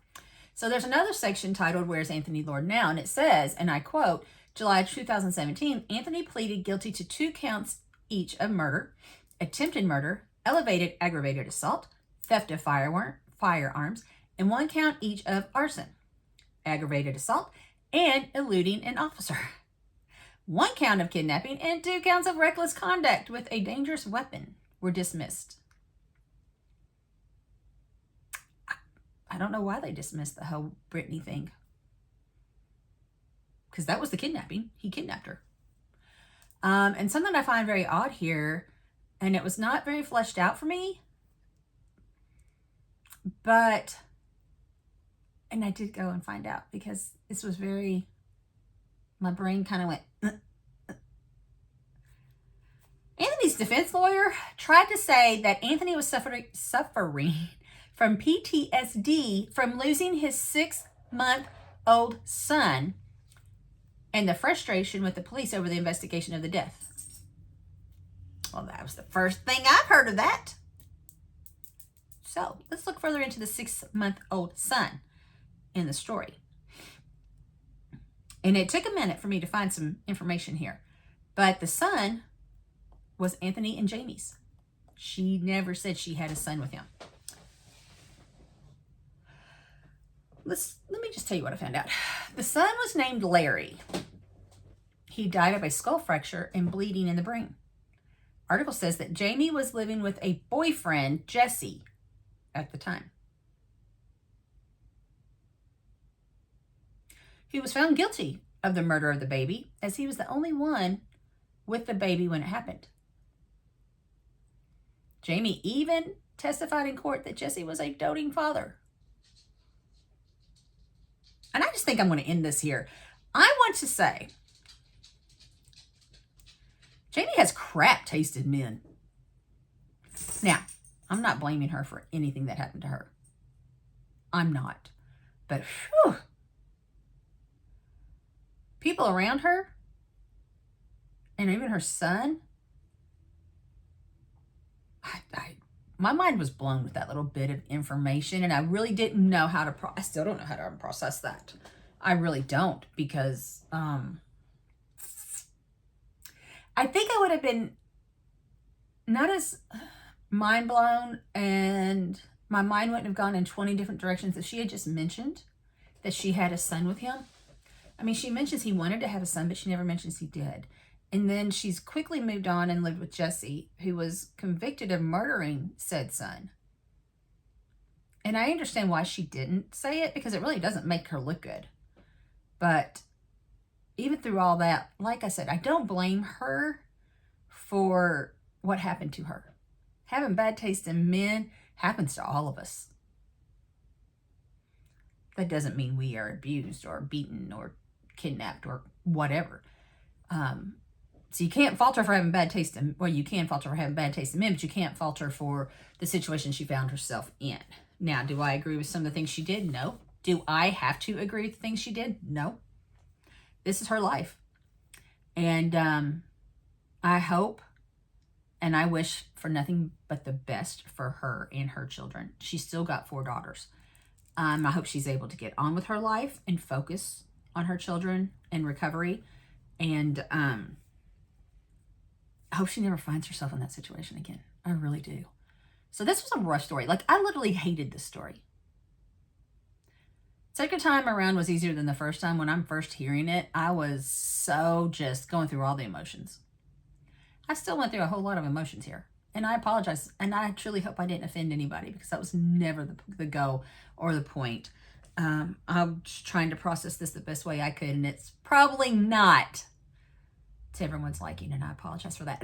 So there's another section titled, "Where's Anthony Lord Now?" And it says, and I quote, July 2017, Anthony pleaded guilty to 2 counts each of murder, attempted murder, elevated aggravated assault, theft of firearms, and 1 count each of arson, aggravated assault, and eluding an officer. 1 count of kidnapping and 2 counts of reckless conduct with a dangerous weapon were dismissed. I don't know why they dismissed the whole Brittany thing. Because that was the kidnapping. He kidnapped her. And something I find very odd here, and it was not very fleshed out for me, but, and I did go and find out because this was very, my brain kind of went, Anthony's defense lawyer tried to say that Anthony was suffering from PTSD from losing his 6-month-old son and the frustration with the police over the investigation of the death. Well, that was the first thing I've heard of that. So let's look further into the 6-month-old son in the story. And it took a minute for me to find some information here. But the son was Anthony and Jamie's. She never said she had a son with him. Let me just tell you what I found out. The son was named Larry. He died of a skull fracture and bleeding in the brain. Article says that Jamie was living with a boyfriend, Jesse, at the time. He was found guilty of the murder of the baby, as he was the only one with the baby when it happened. Jamie even testified in court that Jesse was a doting father. And I just think I'm going to end this here. I want to say, Jamie has crap-tasted men. Now, I'm not blaming her for anything that happened to her. I'm not. But, whew, people around her, and even her son, my mind was blown with that little bit of information, and I really didn't know how to, I still don't know how to process that. I really don't, because I think I would have been not as mind blown, and my mind wouldn't have gone in 20 different directions if she had just mentioned that she had a son with him. I mean, she mentions he wanted to have a son, but she never mentions he did. And then she's quickly moved on and lived with Jesse, who was convicted of murdering said son. And I understand why she didn't say it, because it really doesn't make her look good. But even through all that, like I said, I don't blame her for what happened to her. Having bad taste in men happens to all of us. That doesn't mean we are abused or beaten or kidnapped or whatever. So you can't fault her for having bad taste in, well, you can fault her for having bad taste in men, but you can't fault her for the situation she found herself in. Now, do I agree with some of the things she did? No. Do I have to agree with the things she did? No. This is her life. And I hope and I wish for nothing but the best for her and her children. She's still got 4 daughters. I hope she's able to get on with her life and focus on her children and recovery. And I hope she never finds herself in that situation again. I really do. So this was a rough story. Like, I literally hated this story. Second time around was easier than the first time. When I'm first hearing it, I was so just going through all the emotions. I still went through a whole lot of emotions here. And I apologize. And I truly hope I didn't offend anybody, because that was never the goal or the point. I'm just trying to process this the best way I could. And it's probably not to everyone's liking. And I apologize for that.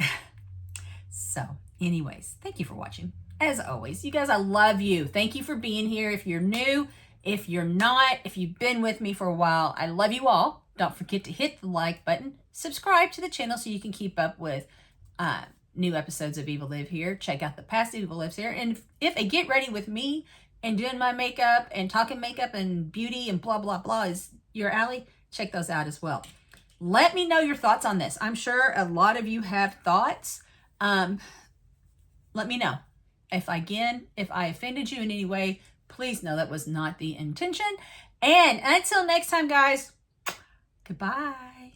So anyways, thank you for watching. As always, you guys, I love you. Thank you for being here. If you're new, if you're not, if you've been with me for a while, I love you all. Don't forget to hit the like button. Subscribe to the channel so you can keep up with new episodes of Evil Live Here. Check out the past Evil Lives Here. And if a get ready with me and doing my makeup and talking makeup and beauty and blah, blah, blah is your alley, check those out as well. Let me know your thoughts on this. I'm sure a lot of you have thoughts. Let me know. If I offended you in any way, please know that was not the intention. And until next time, guys, goodbye.